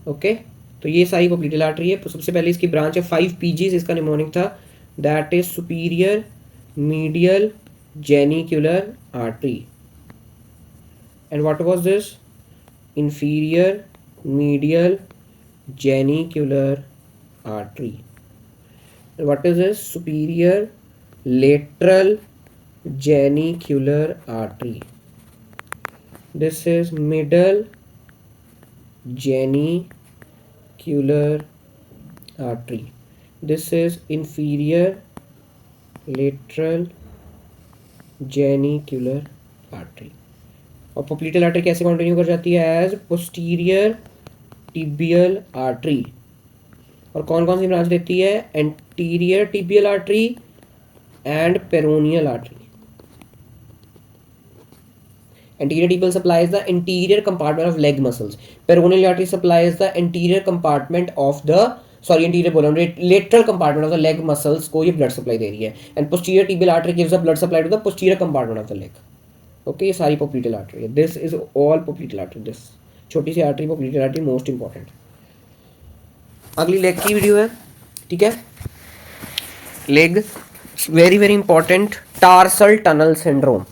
ओके। तो ये सारी पोप्लीटियल आर्टरी है। तो सबसे पहले इसकी ब्रांच है 5 पीजीज, इसका निमोनिक था, that is superior medial genicular artery. And what was this? Inferior medial genicular artery. And what is this? Superior lateral genicular artery. This is middle genicular artery. This is inferior lateral genicular artery. और पोप्लीटियल artery कैसे continue कर जाती है? As posterior tibial artery. और कौन कौन सी branch देती है? Anterior tibial artery and peroneal artery. Anterior tibial supplies the anterior compartment of leg muscles. Peroneal artery supplies the anterior compartment of the anterior बोल रहा हूँ, lateral compartment of the leg muscles को ये blood supply दे रही है. And posterior tibial artery gives the blood supply to the posterior compartment of the leg. Okay, ये सारी popliteal artery है. This is all popliteal artery. This छोटी सी artery popliteal artery most important. अगली leg की video है, ठीक है। Leg very very important, tarsal tunnel syndrome.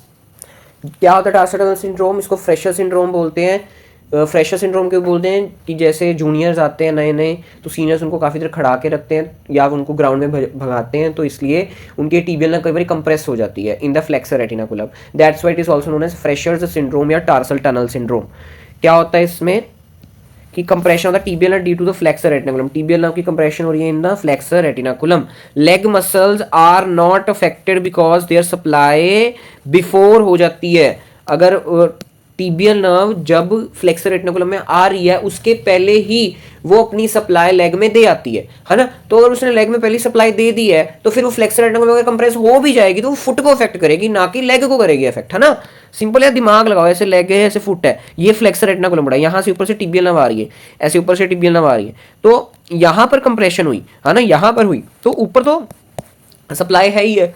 क्या होता है टार्सल टनल सिंड्रोम? इसको फ्रेशर सिंड्रोम बोलते हैं। फ्रेशर सिंड्रोम क्यों बोलते हैं? कि जैसे जूनियर्स आते हैं नए नए, तो सीनियर्स उनको काफ़ी देर खड़ा के रखते हैं या उनको ग्राउंड में भगाते हैं, तो इसलिए उनके टीबियल ना कई बार कंप्रेस हो जाती है in the flexor retinaculum. That's why it is also known as freshers syndrome या टार्सल टनल सिंड्रोम। क्या होता है इसमें कि compression of the tibial due to the flexor retinaculum. Tibial nerve की कंप्रेशन हो रही है in the flexor retinaculum. Leg muscles are not affected because their supply before हो जाती है। अगर टीबियल नर्व जब फ्लेक्सर रेटिनाकुलम में आ रही है उसके पहले ही वो अपनी सप्लाई लेग में दे आती है ना। तो अगर उसने लेग में पहली सप्लाई दे दी है तो फिर वो फ्लेक्सर रेटिनाकुलम अगर कंप्रेस हो भी जाएगी तो वो फुट को अफेक्ट करेगी, ना कि लेग को करेगी अफेक्ट, है ना। सिंपल है, दिमाग लगाओ। ऐसे लेग है, ऐसे फुट है, ये फ्लेक्सर रेटिनाकुलम बड़ा है, यहाँ से ऊपर से टिबियल नर्व आ रही है, ऐसे ऊपर से टिबियल नर्व आ रही है, तो यहाँ पर कंप्रेशन हुई है ना, यहाँ पर हुई, तो ऊपर तो सप्लाई है ही है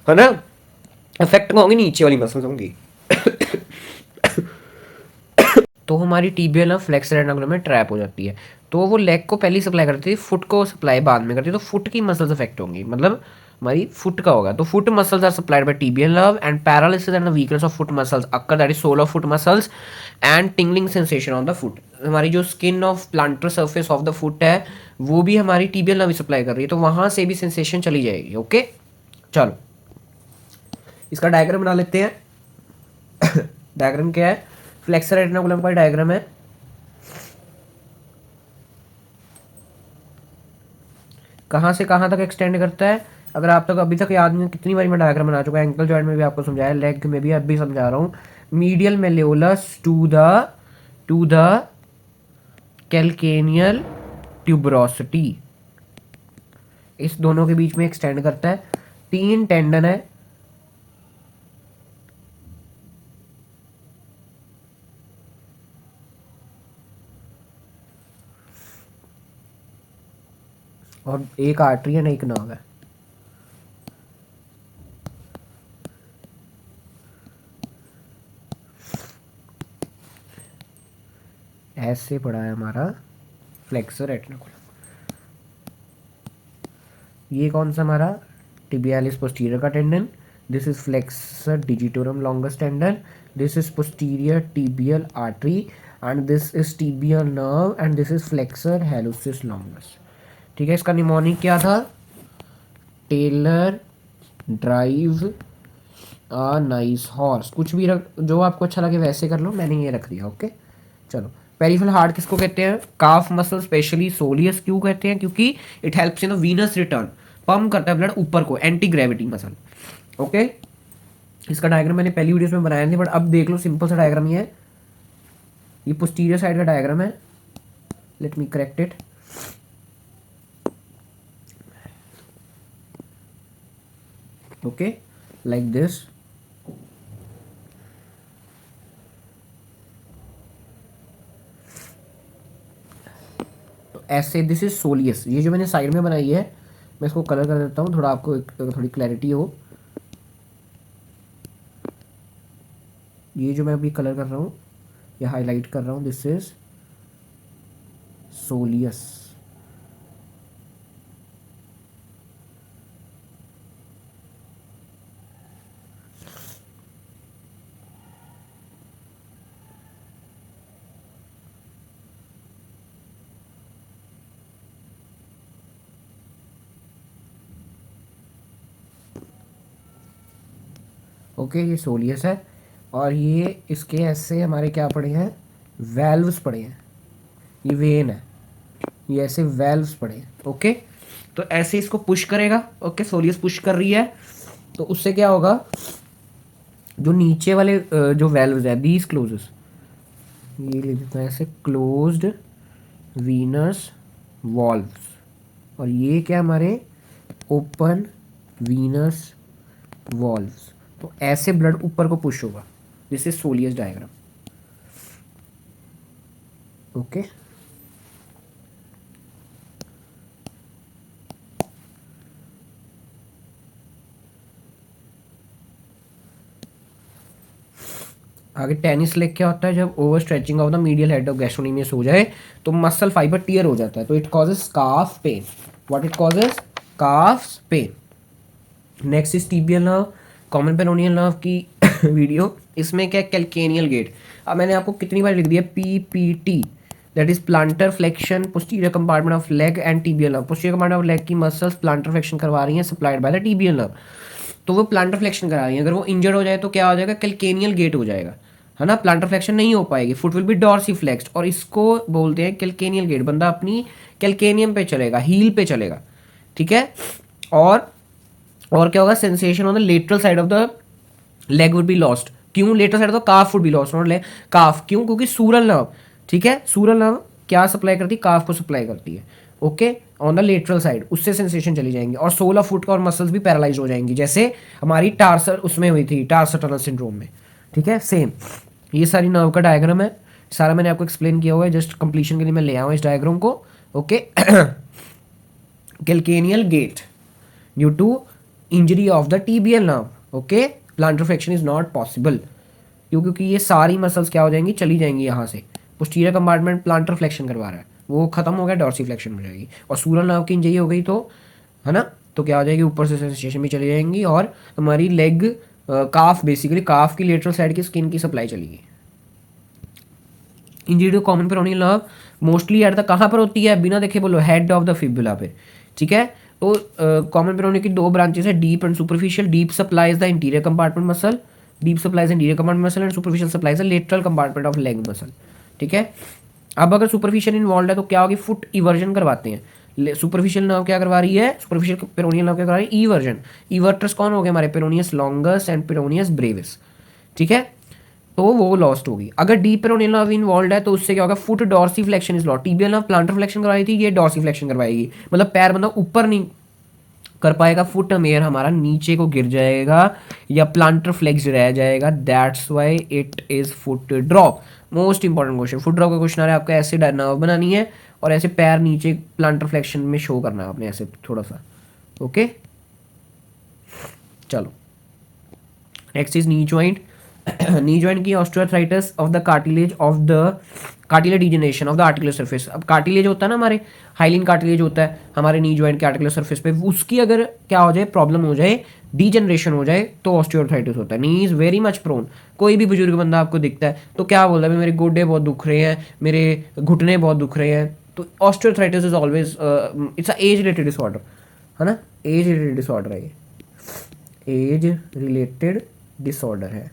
ना। अफेक्ट होंगी नीचे वाली मसल्स होंगी। तो हमारी टीबियल ना फ्लेक्सर रेटिनाकुलम में ट्रैप हो जाती है, तो वो लेग को पहली सप्लाई करती है, फुट को सप्लाई बाद में करती है, तो फुट की मसल्स अफेक्ट होंगी, मतलब हमारी फुट का होगा। तो foot muscles are supplied by tibial nerve and paralysis and the weakness of foot muscles occur, that is sole of foot muscles and tingling sensation on the foot. हमारी जो skin of plantar surface of the foot है वो भी हमारी tibial nerve supply कर रही है, तो वहां से भी सेंसेशन चली जाएगी। ओके, चलो इसका डायग्राम बना लेते हैं। डायग्राम क्या है? फ्लेक्सर रेटिनाकुलम का डायग्राम है। कहाँ से कहाँ तक एक्सटेंड करता है? अगर आप तक अभी तक याद नहीं, कितनी बार मैं डायग्राम बना चुका है, एंकल जॉइंट में भी आपको समझाया, लेग में भी अभी समझा रहा हूँ। Medial malleolus to the calcaneal tuberosity, इस दोनों के बीच में एक्सटेंड करता है। 3 टेंडन है, और एक आर्टरी है ना, एक नर्व है। ऐसे पड़ा है हमारा फ्लेक्सर रेटिनाकुलम। ये कौन सा हमारा? टिबियालिस पोस्टीरियर का tendon, this is flexor digitorum longus tendon, this is posterior tibial artery, and this is tibial nerve, and this is flexor hallucis longus. ठीक है, इसका निमोनिक क्या था? Tailor drive a nice horse. कुछ भी रख, जो आपको अच्छा लगे वैसे कर लो, मैंने ये रख दिया। ओके चलो, पेरिफेरल हार्ट किसको कहते हैं? काफ मसल स्पेशली सोलियस क्यों कहते हैं? क्योंकि it helps in the venous return, pump करता है ब्लड ऊपर को, एंटी ग्रेविटी मसल। ओके, इसका डायग्राम मैंने पहली वीडियोस में बनाया था, बट अब देख लो, सिंपल सा डायग्राम ये पोस्टीरियर साइड का डायग्राम है। Let me correct it. Okay, like this. ऐसे दिस इज सोलियस। ये जो मैंने साइड में बनाई है, मैं इसको कलर कर देता हूँ थोड़ा, आपको थोड़ी क्लैरिटी हो। ये जो मैं अभी कलर कर रहा हूँ या हाईलाइट कर रहा हूँ, दिस इज सोलियस। ओके, ये सोलियस है, और ये इसके ऐसे हमारे क्या पड़े हैं? वेल्व्स पड़े हैं। ये वेन है, ये ऐसे वेल्व्स पड़े हैं। ओके, तो ऐसे इसको पुश करेगा। ओके, सोलियस पुश कर रही है, तो उससे क्या होगा? जो नीचे वाले जो वेल्व्स है, दीज क्लोजेस, ये लिख देता है ऐसे, क्लोज्ड वीनस वॉल्व्स, और ये क्या हमारे? Open Venus valves. तो ऐसे ब्लड ऊपर को पुश होगा। This is soleus diagram. Okay, आगे टेनिस लेग क्या होता है? जब over stretching of the medial head of gastrocnemius हो जाए तो मसल फाइबर टियर हो जाता है, तो it causes calf pain. What it causes? Calf pain. Next is tibial nerve, common peroneal nerve की वीडियो। इसमें क्या? Calcaneal gait. अब मैंने आपको कितनी बार लिख दिया? PPT, that is plantar flexion posterior compartment of leg and tibial nerve. Posterior compartment of leg की मसल्स प्लांटर फ्लेक्शन करवा रही हैं, supplied by the tibial nerve. तो वो प्लांटर फ्लेक्शन करा रही है। अगर वो इंजर्ड हो जाए तो क्या हो जाएगा? कैल्केनियल गेट हो जाएगा, है ना? प्लांटर फ्लेक्शन नहीं हो पाएगी, फुट विल बी डॉर्सीफ्लेक्स्ड, और इसको बोलते हैं कैल्केनियल गेट। बंदा अपनी कैल्केनियम पे चलेगा, हील पे चलेगा। ठीक है, और क्या होगा? Sensation on the lateral side of the leg would be lost. क्यों lateral side of the calf would be lost, not leg, calf. क्यों? क्योंकि सूरल नर्व, ठीक है, सूरल नर्व क्या सप्लाई करती है? काफ को सप्लाई करती है। Okay, on the lateral side, उससे सेंसेशन चली जाएंगी, और सोल ऑफ फुट का और मसल्स भी पैरालाइज हो जाएंगी, जैसे हमारी टार्सर उसमें हुई थी, टार्सर टनल सिंड्रोम में। ठीक है, सेम। ये सारी नर्व का डायग्राम है, सारा मैंने आपको एक्सप्लेन किया हुआ है, जस्ट कंप्लीशन के लिए मैं ले आऊँ इस डायग्राम को। Okay, calcaneal gait due to injury of the tibial nerve. Okay, plantar flexion is not possible, क्योंकि ये सारी मसल्स क्या हो जाएंगी? चली जाएंगी यहाँ से। पोस्टीरियर कंपार्टमेंट प्लांटर फ्लेक्शन करवा रहा है, वो खत्म हो गया, डॉर्सीफ्लेक्शन हो जाएगी। और सूरल नर्व की इंजरी हो गई तो, है ना, तो क्या हो जाएगी? ऊपर से सेंसेशन भी चली जाएंगी, और हमारी लेग, काफ, बेसिकली काफ की लेटरल साइड की स्किन की सप्लाई चलेगी। Injury to common peroneal nerve mostly at the कहाँ पर होती है? बिना देखे बोलो, हेड ऑफ द फिबुला पे। ठीक है, तो कॉमन पेरोनियल की दो ब्रांचेस है, deep and superficial. Deep supplies the interior compartment muscle, deep supplies interior compartment muscle, and superficial supplies the lateral compartment of leg muscle. ठीक है, अब अगर सुपरफिशियल इन्वॉल्व है तो क्या होगी? फुट इवर्जन करवाते हैं। सुपरफिशियल नर्व क्या करवा रही है? सुपरफिशियल पेरोनियल नर्व क्या करवा रही है? इवर्जन। इवर्टर्स कौन हो गए हमारे? Peroneus longus and peroneus Brevis. ठीक है, तो वो लॉस्ट होगी। अगर डीप पेरोनियल नर्व इन्वॉल्व है तो उससे क्या होगा? Foot dorsiflexion is lost. Tibial nerve plantar flexion करवाई थी, ये डॉर्सीफ्लेक्शन करवाएगी, मतलब पैर बंदा ऊपर नहीं कर पाएगा, फुट मेयर हमारा नीचे को गिर जाएगा या प्लांटर फ्लेक्स रह जाएगा। That's why it is foot drop. Most important question, foot drop का क्वेश्चन आ रहा है, आपको ऐसे नर्व बनानी है और ऐसे पैर नीचे प्लांटर फ्लेक्शन में शो करना है आपने, ऐसे थोड़ा सा। ओके, चलो next is knee joint. Knee joint की osteoarthritis of the cartilage of the cartilage degeneration of the articular surface. अब कार्टिलेज होता है ना हमारे, हाइलिन कार्टिलेज होता है हमारे नी जॉइंट के आर्टिकुलर सरफेस पे, उसकी अगर क्या हो जाए, प्रॉब्लम हो जाए, डीजनरेशन हो जाए, तो ऑस्टियोआर्थराइटिस होता है। नी इज़ वेरी मच प्रोन। कोई भी बुजुर्ग बंदा आपको दिखता है तो क्या बोलता है, मेरे गोडे बहुत दुख रहे हैं, मेरे घुटने बहुत दुख रहे हैं, तो osteoarthritis is always it's a age related disorder, है ना, एज रिलेटेड डिसऑर्डर है ये, एज रिलेटेड डिसऑर्डर है।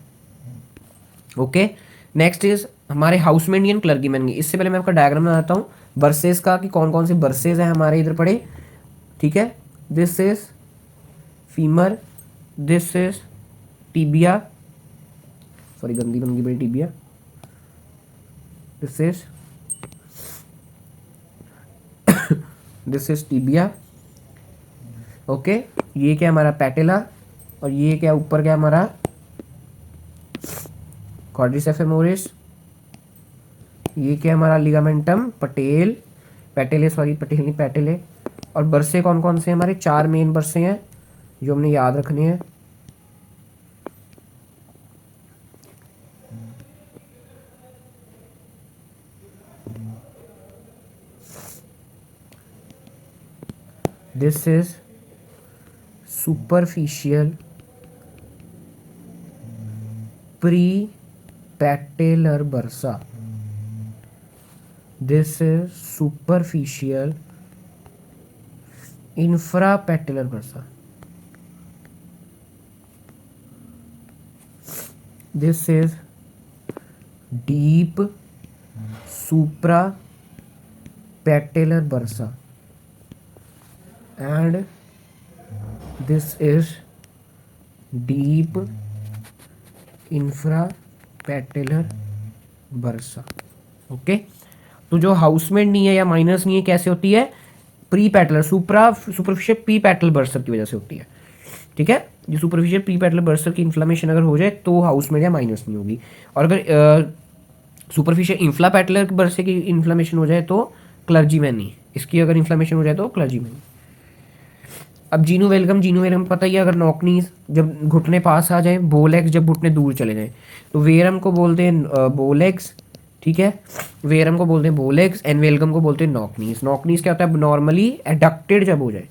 ओके, नेक्स्ट इज हमारे हाउसमेंडियन क्लर्गीमैन की। इससे पहले मैं आपका डायग्राम बनाता हूँ बर्सेस का, कि कौन कौन से बर्सेस हैं हमारे इधर पड़े, ठीक है। This is femur, this is tibia, sorry गंदी गंदी बड़ी tibia, this is this is tibia. Okay, ये क्या हमारा पैटेला, और ये क्या ऊपर क्या हमारा क्वाड्रिसेप्स फेमोरिस, ये क्या हमारा लिगामेंटम पटेल, पैटेले, सॉरी पटेल नहीं पैटेले। और बरसे कौन कौन से हमारे, 4 मेन बरसे हैं जो हमने याद रखने हैं। This is superficial prepatellar bursa, this is superficial infrapatellar bursa, this is deep suprapatellar bursa, and this is deep infrapatellar bursa. Okay, तो जो हाउसमेंट नहीं है या माइनस नहीं है, कैसे होती है, प्री पैटेलर सुपरफिशियल प्री पैटेलर बर्सर की वजह से होती है, ठीक है। जो सुपरफिशियल प्री पैटेलर बर्सर की इन्फ्लामेशन अगर हो जाए तो हाउसमेंट या माइनस नहीं होगी, और अगर सुपरफिशियल इंफ्ला पैटेलर बर्सर की इन्फ्लामेशन हो जाए तो क्लर्जीमैन नहीं, इसकी अगर इन्फ्लामेशन हो जाए तो क्लर्जीमैन। अब जीनो वेलगम पता ही है, अगर नॉकनीज जब घुटने पास आ जाए, बोलेक्स जब घुटने दूर चले जाएं, तो वेरम को बोलते हैं बोलेक्स, ठीक है, वेरम को बोलते हैं बोलेक्स, एंड वेलगम को बोलते हैं नॉकनीज। नॉकनीज क्या होता है, नॉर्मली एडक्टेड जब हो जाए,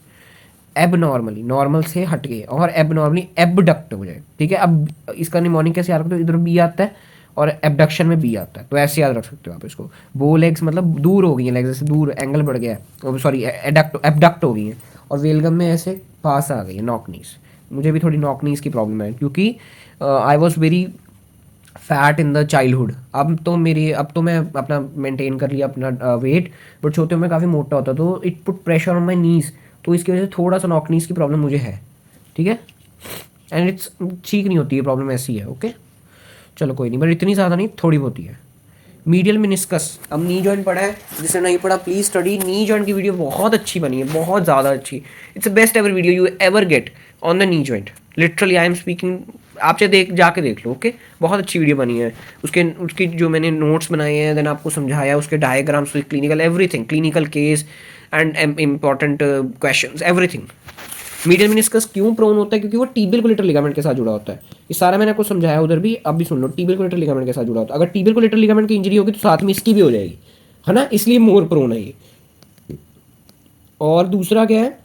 एब नॉर्मली नॉर्मल से हट गए, और एब नॉर्मली एबडक्ट हो जाए, ठीक है। अब इसका निमोनिक कैसे याद रखते हो, इधर बी आता है और एबडक्शन में बी आता है, तो ऐसे याद रख सकते हो आप इसको। बोलेक्स मतलब दूर हो गई है, लेग्स से दूर, एंगल बढ़ गया है, सॉरी एबडक्ट हो गई है, और वेलगम में ऐसे पास आ गई है नॉकनीस। मुझे भी थोड़ी नॉकनीस की प्रॉब्लम है, क्योंकि I was very fat in the childhood. अब तो मैं अपना मेंटेन कर लिया अपना वेट, बट छोटे में काफ़ी मोटा होता, तो it put pressure on my knees, तो इसकी वजह से थोड़ा सा नॉकनीस की प्रॉब्लम मुझे है, ठीक है। एंड इट्स ठीक नहीं होती है, प्रॉब्लम ऐसी है, ओके। चलो कोई नहीं, बट इतनी ज़्यादा नहीं, थोड़ी बहुत ही है। मीडियल मिनिस्कस, अब नी जॉइंट पढ़ा है, जिसने नहीं पढ़ा प्लीज स्टडी। नी जॉइंट की वीडियो बहुत अच्छी बनी है, बहुत ज़्यादा अच्छी। It's the best ever video you ever get on the knee joint, literally I am speaking. आप चाहे जाके देख लो, ओके। बहुत अच्छी वीडियो बनी है, उसकी जो मैंने नोट्स बनाए हैं, देन आपको समझाया, उसके diagrams, clinical everything, clinical case and important questions, everything. Medial meniscus क्यों प्रोन होता है, क्योंकि वो टीबियल कोलेटरल लिगामेंट के साथ जुड़ा होता है। ये सारा मैंने आपको समझाया उधर भी, अब भी सुन लो, टीबियल कोलेटरल लिगामेंट के साथ जुड़ा होता है। अगर टीबियल कोलेटरल लिगामेंट की इंजरी होगी तो साथ में इसकी भी हो जाएगी, है ना, इसलिए मोर प्रोन है ये। और दूसरा क्या है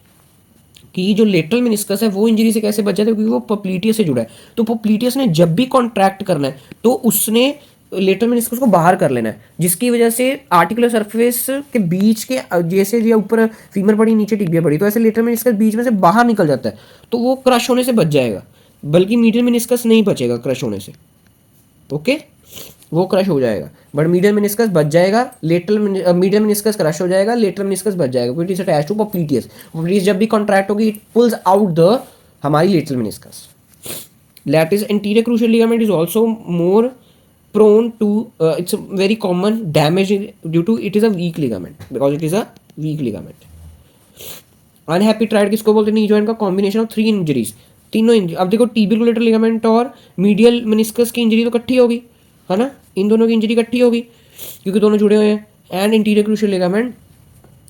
कि जो लेटरल मिनिस्कस है वो इंजरी से कैसे बच जाता है, क्योंकि वो पोप्लीटियस से जुड़ा है। तो पोप्लीटियस ने जब भी कॉन्ट्रैक्ट करना है तो उसने लेटरल मेनिस्कस को बाहर कर लेना है, जिसकी वजह से आर्टिकुलर सरफेस के बीच के, जैसे ये ऊपर फीमर पड़ी नीचे टिबिया पड़ी, तो ऐसे लेटरल मेनिस्कस बीच में से बाहर निकल जाता है, तो वो क्रश होने से बच जाएगा, बल्कि मीडियल मेनिस्कस नहीं बचेगा क्रश होने से, ओके। वो क्रश हो जाएगा, बट मीडियल मेनिस्कस बच जाएगा, मीडियल मेनिस्कस क्रश हो जाएगा, लेटरल मेनिस्कस बच जाएगा, क्योंकि इट इज अटैच्ड टू पोप्लीटियस। पोप्लीटियस जब भी कॉन्ट्रैक्ट होगी इट पुल्स आउट द हमारी lateral meniscus. Lattice anterior crucial ligament is also more prone to it's a very common damage due to it is a weak ligament, because it is a weak ligament. Unhappy triad किसको बोलते हैं, knee joint का combination of 3 injuries, तीनों injury. अब देखो tibial collateral ligament और medial meniscus की injury तो इकट्ठी होगी, है ना, इन दोनों की इंजरी इकट्ठी होगी क्योंकि दोनों जुड़े हुए हैं। And interior crucial ligament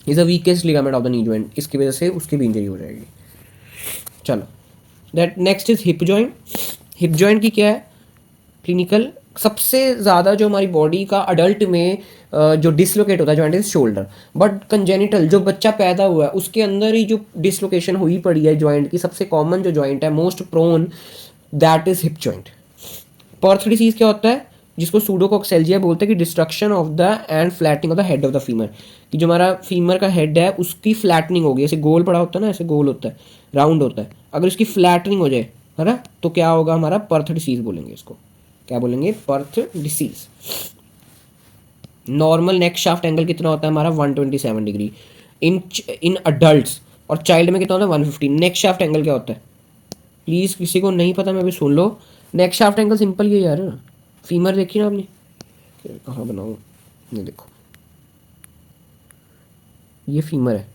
is the weakest ligament of the knee joint, इसकी वजह से उसकी भी इंजरी हो जाएगी। चलो that next is hip joint. Hip joint की क्या है क्लिनिकल सबसे ज़्यादा जो हमारी बॉडी का अडल्ट में जो डिसलोकेट होता है joint is shoulder, but congenital जो बच्चा पैदा हुआ है उसके अंदर ही जो डिसलोकेशन हुई पड़ी है जॉइंट की, सबसे कॉमन जो जॉइंट है most prone, that is hip joint. Perthes disease क्या होता है, जिसको सूडोकोक्सेल्जिया बोलते हैं, कि destruction of the and flattening of the head of the femur, कि जो हमारा फीमर का हेड है उसकी फ्लैटनिंग होगी, ऐसे गोल पड़ा होता है ना, ऐसे गोल होता है, राउंड होता है, अगर इसकी फ्लैटनिंग हो जाए है ना, तो क्या होगा, हमारा पर्थ डिसीज बोलेंगे इसको। क्या बोलेंगे, पर्थ डिसीज। नॉर्मल नेक शाफ्ट एंगल कितना होता है हमारा, 127 डिग्री इन इन अडल्ट, और चाइल्ड में कितना होता है 150। नेक शाफ्ट एंगल क्या होता है, प्लीज़ किसी को नहीं पता मैं अभी सुन लो। नेक शाफ्ट एंगल सिंपल ये यार, फीमर देखी ना आपने, कहाँ बनाऊँ, ये देखो, ये फीमर है,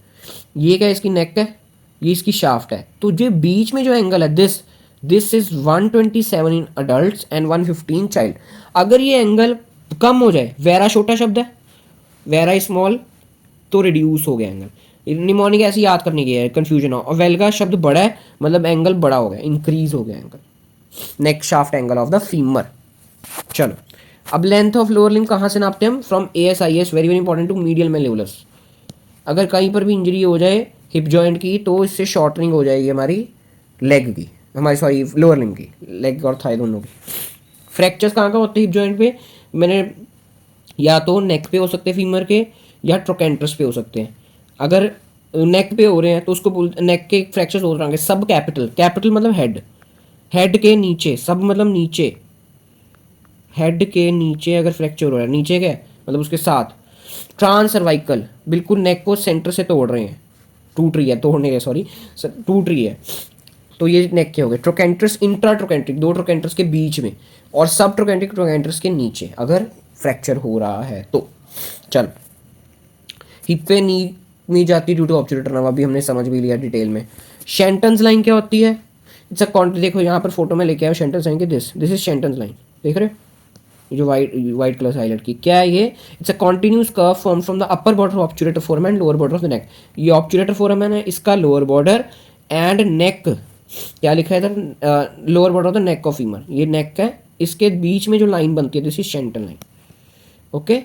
ये क्या इसकी नेक है, ये इसकी शाफ्ट है, तो जो बीच में जो एंगल है this is 127 in adult and 115 child. अगर ये एंगल कम हो जाए, वेरा छोटा शब्द है, वेरा स्मॉल, तो रिड्यूस हो गया एंगल। निमोनिक ऐसे याद करने की है, कंफ्यूजन हो, और वेल्गा शब्द बड़ा है मतलब एंगल बड़ा हो गया, इंक्रीज हो गया angle, neck shaft angle of the femur. चलो, अब लेंथ ऑफ लोअर लिम्ब कहाँ से नापते हैं हम, from ASIS, very very important, to medial malleolus. अगर कहीं पर भी इंजरी हो जाए हिप जॉइंट की, तो इससे शॉर्टनिंग हो जाएगी हमारी लेग की, हमारी सॉरी लोअर लिम्ब की, लेग और थाई दोनों की। फ्रैक्चर्स कहाँ का होते हैं हिप जॉइंट पे, मैंने या तो नेक पे हो सकते हैं फीमर के, या ट्रोकेंट्रस पे हो सकते हैं। अगर नेक पे हो रहे हैं तो उसको बोल, नेक के फ्रैक्चर्स हो रहे हैं सब कैपिटल, कैपिटल मतलब हेड, हेड के नीचे, सब मतलब नीचे, हेड के नीचे अगर फ्रैक्चर हो रहा है, नीचे क्या है मतलब उसके साथ। ट्रांस सर्वाइकल, बिल्कुल नेक को सेंटर से तोड़ रहे हैं, टूट रही है, तोड़ने के सॉरी, टूट रही है, तो ये नेक के हो गए। ट्रोकेंट्रस इंट्रा ट्रोकेंट्रिक, दो ट्रोकेंट्रस के बीच में, और सब ट्रोकेंट्रिक ट्रोकेंट्रस के नीचे अगर फ्रैक्चर हो रहा है तो। चल, हिप पे नी जाती ड्यू टू ऑब्चुलेटर नर्व, अभी हमने समझ भी लिया डिटेल में। शेंटन्स लाइन क्या होती है, इट्स अ देखो यहाँ पर फोटो में लेके आया शेंटन्स लाइन की, दिस इज शेंटन्स लाइन, देख रहे हो, ये जो वाइट कलर हाईलाइट की क्या है ये, it's a continuous curve form from the upper border of obturator foramen and lower border of the neck. ये ऑब्चुलेटर फोरम है ना, इसका लोअर बॉर्डर, एंड नेक क्या लिखा है इधर, lower border of the neck of femur, ये नेक है, इसके बीच में जो लाइन बनती है दिस इज शेंटन लाइन। ओके,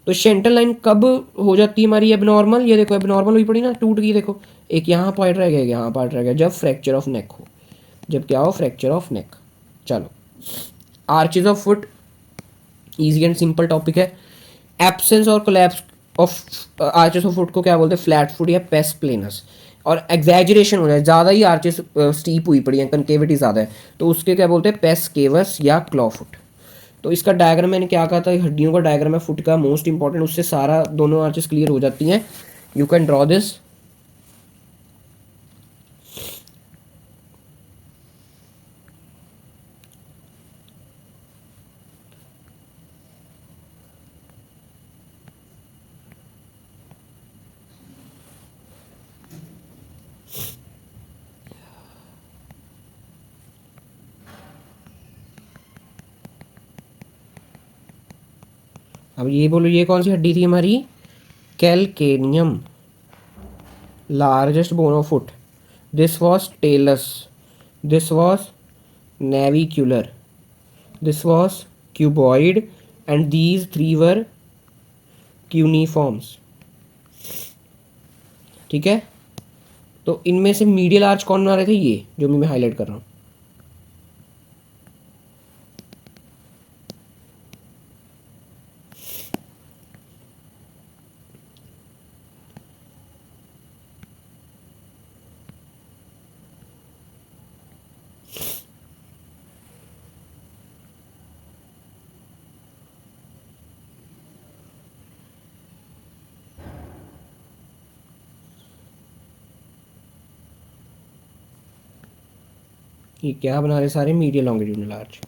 तो शेंटन लाइन कब हो जाती है हमारी एबनॉर्मल, ये देखो एबनॉर्मल हुई पड़ी ना, टूट गई, देखो एक यहाँ पार्ट रह गया, यहाँ पार्ट रह गया, जब फ्रैक्चर ऑफ नेक हो, जब क्या हो, फ्रैक्चर ऑफ नेक। चलो, arches of foot, easy and simple topic है। एब्सेंस और collapse of arches of foot को क्या बोलते हैं, फ्लैट फुट या पेस प्लेनस। और एग्जैजरेशन हो जाए, ज़्यादा ही आर्चेस स्टीप हुई पड़ी है, कनकेविटी ज़्यादा है, तो उसके क्या बोलते हैं, पेस केवस या क्लॉ फुट। तो इसका डायग्राम मैंने क्या कहा था, हड्डियों का डायग्राम है फुट का, मोस्ट इंपॉर्टेंट, उससे सारा दोनों आर्चेस क्लियर हो जाती हैं। You can draw this. अब ये बोलो, ये कौन सी हड्डी थी हमारी, calcaneum, largest bone of foot. This was talus, this was navicular, this was cuboid, and these three were cuneiforms। ठीक है, तो इनमें से मीडियल आर्च कौन बना रहे थे, ये जो मैं हाईलाइट कर रहा हूँ, ये क्या बना रहे सारे, मीडियल लॉन्गिट्यूडनल आर्च,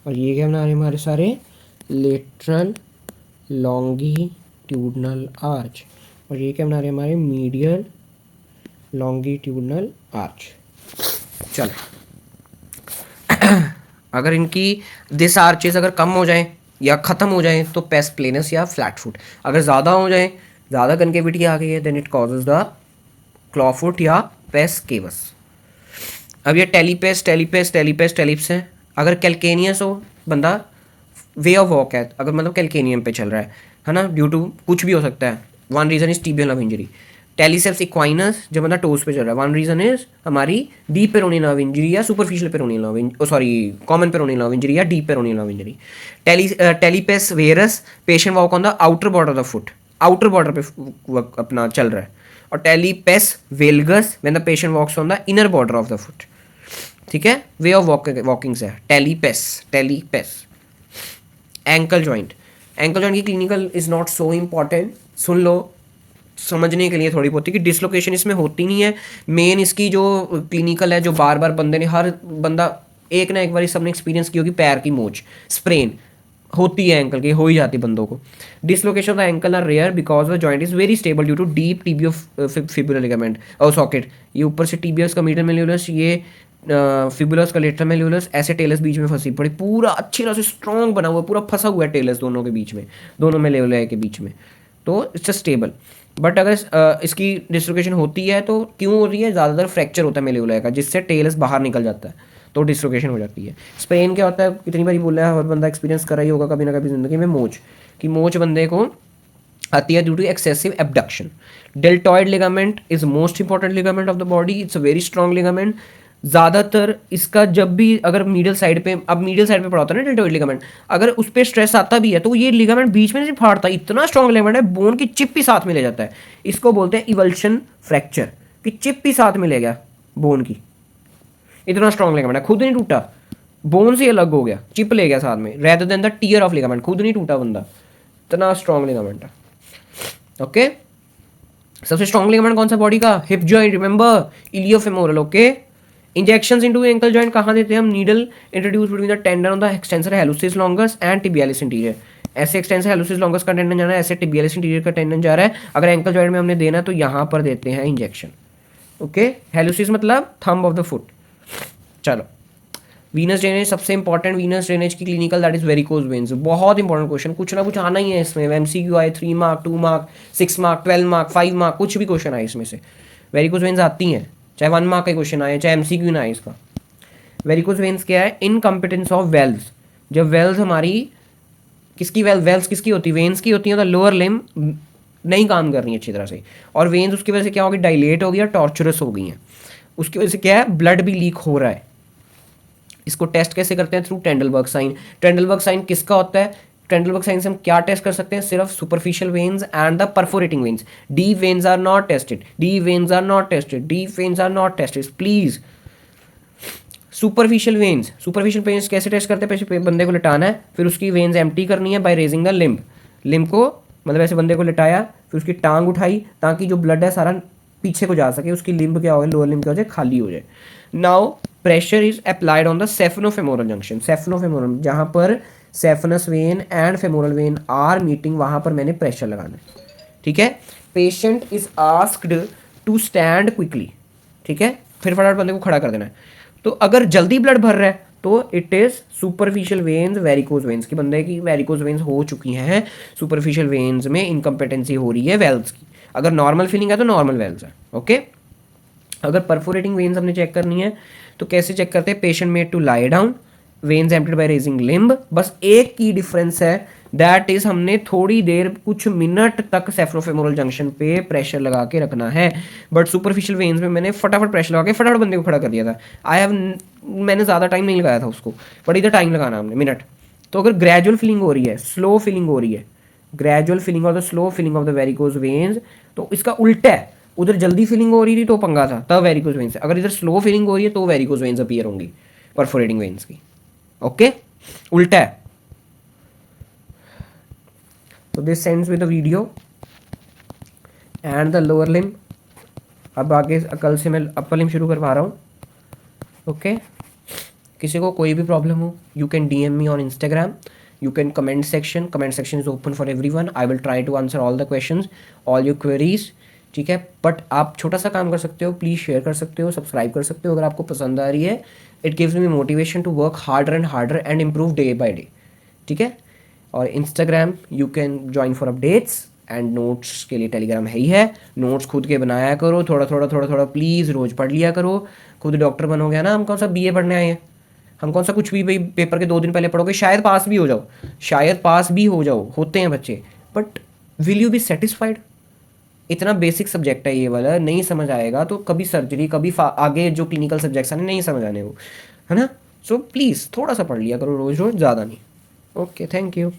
और ये क्या बना रहे हमारे सारे, लेटरल लॉन्गिट्यूडनल आर्च, और ये क्या बना रहे हमारे, मीडियल लॉन्गिट्यूडनल आर्च। चलो, अगर इनकी दिस आर्चेस अगर कम हो जाए या ख़त्म हो जाए तो पेस प्लेनस या फ्लैट फुट। अगर ज़्यादा हो जाए, ज़्यादा कनकेविटी आ गई है, then it causes the claw foot या पेस केवस। अब ये टेलीपेस टेलीपेस टेलीपेस टेलिप्स हैं, अगर कैल्केनियस हो बंदा, वे ऑफ वॉक है, अगर मतलब कैल्केनियम पे चल रहा है ना, ड्यू टू कुछ भी हो सकता है, one reason is tibial nerve injury. Talipes equinus जब मतलब टोस पे चल रहा है, वन रीज़न इज हमारी डीप पेरोनियल नर्व इंजरी या superficial peroneal nerve, sorry common peroneal nerve injury या deep peroneal nerve injury. Talipes varus, patient walk on the outer border of the foot, outer border पे अपना चल रहा है। और talipes valgus when the patient walks on the inner border of the foot. ठीक है, way of walking से talipes. Ankle joint, ankle joint की clinical is not so important, सुन लो समझने के लिए थोड़ी बहुत, कि डिसलोकेशन इसमें होती नहीं है। मेन इसकी जो क्लिनिकल है, जो बार बार बंदे ने, हर बंदा एक ना एक बार सबने एक्सपीरियंस की होगी, पैर की मोच स्प्रेन होती है एंकल की, हो ही जाती बंदों को। Dislocation of the ankle are rare because the joint is very stable due to deep tibio fibular ligament और सॉकेट। ये ऊपर से टीबियस का मीडियल मेल्यूलस, ये फिबुलस का लेटरल मेल्यूलस, ऐसे टेलस बीच में फंसी पड़ी, पूरा अच्छी तरह से स्ट्रॉन्ग बना हुआ, पूरा फंसा हुआ है टेलस दोनों के बीच में, दोनों मेल्यूलाई के बीच में, तो इट्स स्टेबल। बट अगर इसकी डिस्लोकेशन होती है तो क्यों हो रही है, ज़्यादातर फ्रैक्चर होता है मेल्यूलाई का, जिससे टेलस बाहर निकल जाता है, तो डिस्लोकेशन हो जाती है। स्प्रेन क्या होता है, कितनी बारी बोला है, हर बंदा एक्सपीरियंस कर ही होगा कभी ना कभी ज़िंदगी में, मोच की मोच बंदे को आती है due to excessive abduction. Deltoid ligament is most important ligament of the body, it's a very strong ligament. ज़्यादातर इसका जब भी अगर मीडियल साइड पे, अब मीडियल साइड पे पड़ा होता है ना डेल्टॉइड लिगामेंट, अगर उस पर स्ट्रेस आता भी है तो ये लिगामेंट बीच में नहीं फाड़ता, इतना स्ट्रॉन्ग लिगामेंट है, बोन की चिप भी साथ में ले जाता है। इसको बोलते हैं इवल्शन फ्रैक्चर, कि चिप भी साथ में ले गया बोन की, इतना स्ट्रॉन्ग लिगामेंट है, खुद नहीं टूटा, बोन से अलग हो गया, चिप ले गया साथ में, rather than the tear of ligament, खुद नहीं टूटा बंदा, इतना स्ट्रॉन्ग लिगामेंट है। ओके, सबसे स्ट्रॉन्ग लिगामेंट कौन सा बॉडी का, hip joint, remember iliofemoral. Okay, injections into ankle joint कहाँ देते हैं हम, needle introduce between the tendon on the extensor hallucis longus and tibialis anterior. ऐसे एक्सटेंसर हेलुसिस लॉन्गस का टेंडन जा रहा है, ऐसे टिबियालिस इंटीरियर का टेंडन जा रहा है, अगर एंकल जॉइंट में हमने देना है तो यहाँ पर देते हैं इंजेक्शन। ओके, हेलुसिस मतलब थंब ऑफ द फुट। चलो, वीनस ड्रेनेज, सबसे इंपॉर्टेंट वीनस ड्रेनेज की clinical, that is varicose veins. बहुत इंपॉर्टेंट क्वेश्चन, कुछ ना कुछ आना ही है इसमें, एमसीक्यू आए 3 mark, 2 mark, 6 mark, 12 mark, 5 mark, कुछ भी क्वेश्चन आए इसमें से, वेरिकोज वेन्स आती हैं, चाहे 1 मार्क का क्वेश्चन आए, चाहे एमसीक्यू ना आए इसका। वेरिकोज वेन्स क्या है, इनकम्पिटेंस ऑफ वेल्व्स। जब वेल्व्स हमारी, किसकी वेल्व्स किसकी होती है, वेन्स की होती है, तो लोअर लिम्ब नहीं काम कर रही है अच्छी तरह से, और वेन्स उसकी वजह से क्या होगी, डायलेट हो गई और टॉर्चरस हो गई हैं, उसकी वजह से क्या है, ब्लड भी लीक हो रहा है। इसको टेस्ट कैसे करते हैं, through Trendelenburg sign. Trendelenburg sign किसका होता है, टेंडलबर्ग साइन से हम क्या टेस्ट कर सकते हैं, सिर्फ superficial veins and the perforating veins, deep veins are not tested, deep veins are not tested, deep veins are not tested please. Superficial veins कैसे टेस्ट करते हैं, पहले बंदे को लिटाना है, फिर उसकी वेन्स एम्प्टी करनी है बाय रेजिंग द लिम्ब को, मतलब ऐसे बंदे को लिटाया, फिर उसकी टांग उठाई, ताकि जो ब्लड है सारा पीछे को जा सके, उसकी लिम्ब क्या हो जाए, लोअर लिम्ब क्या हो जाए, खाली हो जाए। Now pressure is applied on the saphenofemoral junction, saphenofemoral, जहाँ पर saphenous vein and femoral vein are meeting, वहाँ पर मैंने प्रेशर लगाना है। ठीक है, patient is asked to stand quickly. ठीक है, फिर फटाफट बंदे को खड़ा कर देना है। तो अगर जल्दी ब्लड भर रहा है तो it is superficial veins, varicose veins, की बंदे की वेरिकोज वेन्स हो चुकी हैं, सुपरफिशियल वेन्स में इनकम्पिटेंसी हो रही है वेल्व्स की। अगर नॉर्मल फीलिंग है तो नॉर्मल वेल्व्स है। ओके, अगर परफोरेटिंग वेन्स हमने चेक करनी है तो कैसे चेक करते हैं, patient made to lie down, veins emptied by raising limb. बस एक की डिफरेंस है, दैट इज हमने थोड़ी देर, कुछ मिनट तक सेफनोफेमोरल जंक्शन पे प्रेशर लगा के रखना है। बट सुपरफिशियल वेन्स में मैंने फटाफट प्रेशर लगा के फटाफट बंदे को खड़ा कर दिया था। मैंने ज़्यादा टाइम नहीं लगाया था उसको, बट इधर टाइम लगाना हमने, मिनट। तो अगर ग्रेजुअल फीलिंग हो रही है, स्लो फीलिंग हो रही है, ग्रेजुअल फीलिंग और the slow feeling of the varicose veins, तो इसका उल्टा है, उधर जल्दी फीलिंग हो रही थी तो पंगा था, तब वेरिकोज वेन्स। अगर इधर स्लो फीलिंग हो रही है तो वेरिकोज वेन्स अपीयर होंगी परफोरेटिंग वेन्स की। ओके, उल्टा है। तो this ends with the video and the lower limb। अब आगे कल से मैं अपर लिम्ब शुरू करवा रहा हूँ। ओके, किसी को कोई भी प्रॉब्लम हो, you can DM me on Instagram, you can comment section is open for everyone, I will try to answer all the questions, all your queries। ठीक है, बट आप छोटा सा काम कर सकते हो, प्लीज़ शेयर कर सकते हो, सब्सक्राइब कर सकते हो अगर आपको पसंद आ रही है। It gives me motivation to work harder and improve day by day. ठीक है, और Instagram you can join for updates, and notes के लिए टेलीग्राम है ही है। नोट्स खुद के बनाया करो, थोड़ा थोड़ा प्लीज़ रोज़ पढ़ लिया करो। खुद डॉक्टर बनोगे ना, हम कौन सा BA पढ़ने आए हैं, हम कौन सा कुछ भी भाई पेपर के 2 दिन पहले पढ़ोगे, शायद पास भी हो जाओ, शायद पास भी हो जाओ, होते हैं बच्चे, but will you be satisfied? इतना बेसिक सब्जेक्ट है ये वाला, नहीं समझ आएगा तो कभी सर्जरी, कभी आगे जो क्लिनिकल सब्जेक्ट्स हैं नहीं समझ आने वो, है ना। सो प्लीज़ थोड़ा सा पढ़ लिया करो रोज रोज, ज़्यादा नहीं। Okay, thank you.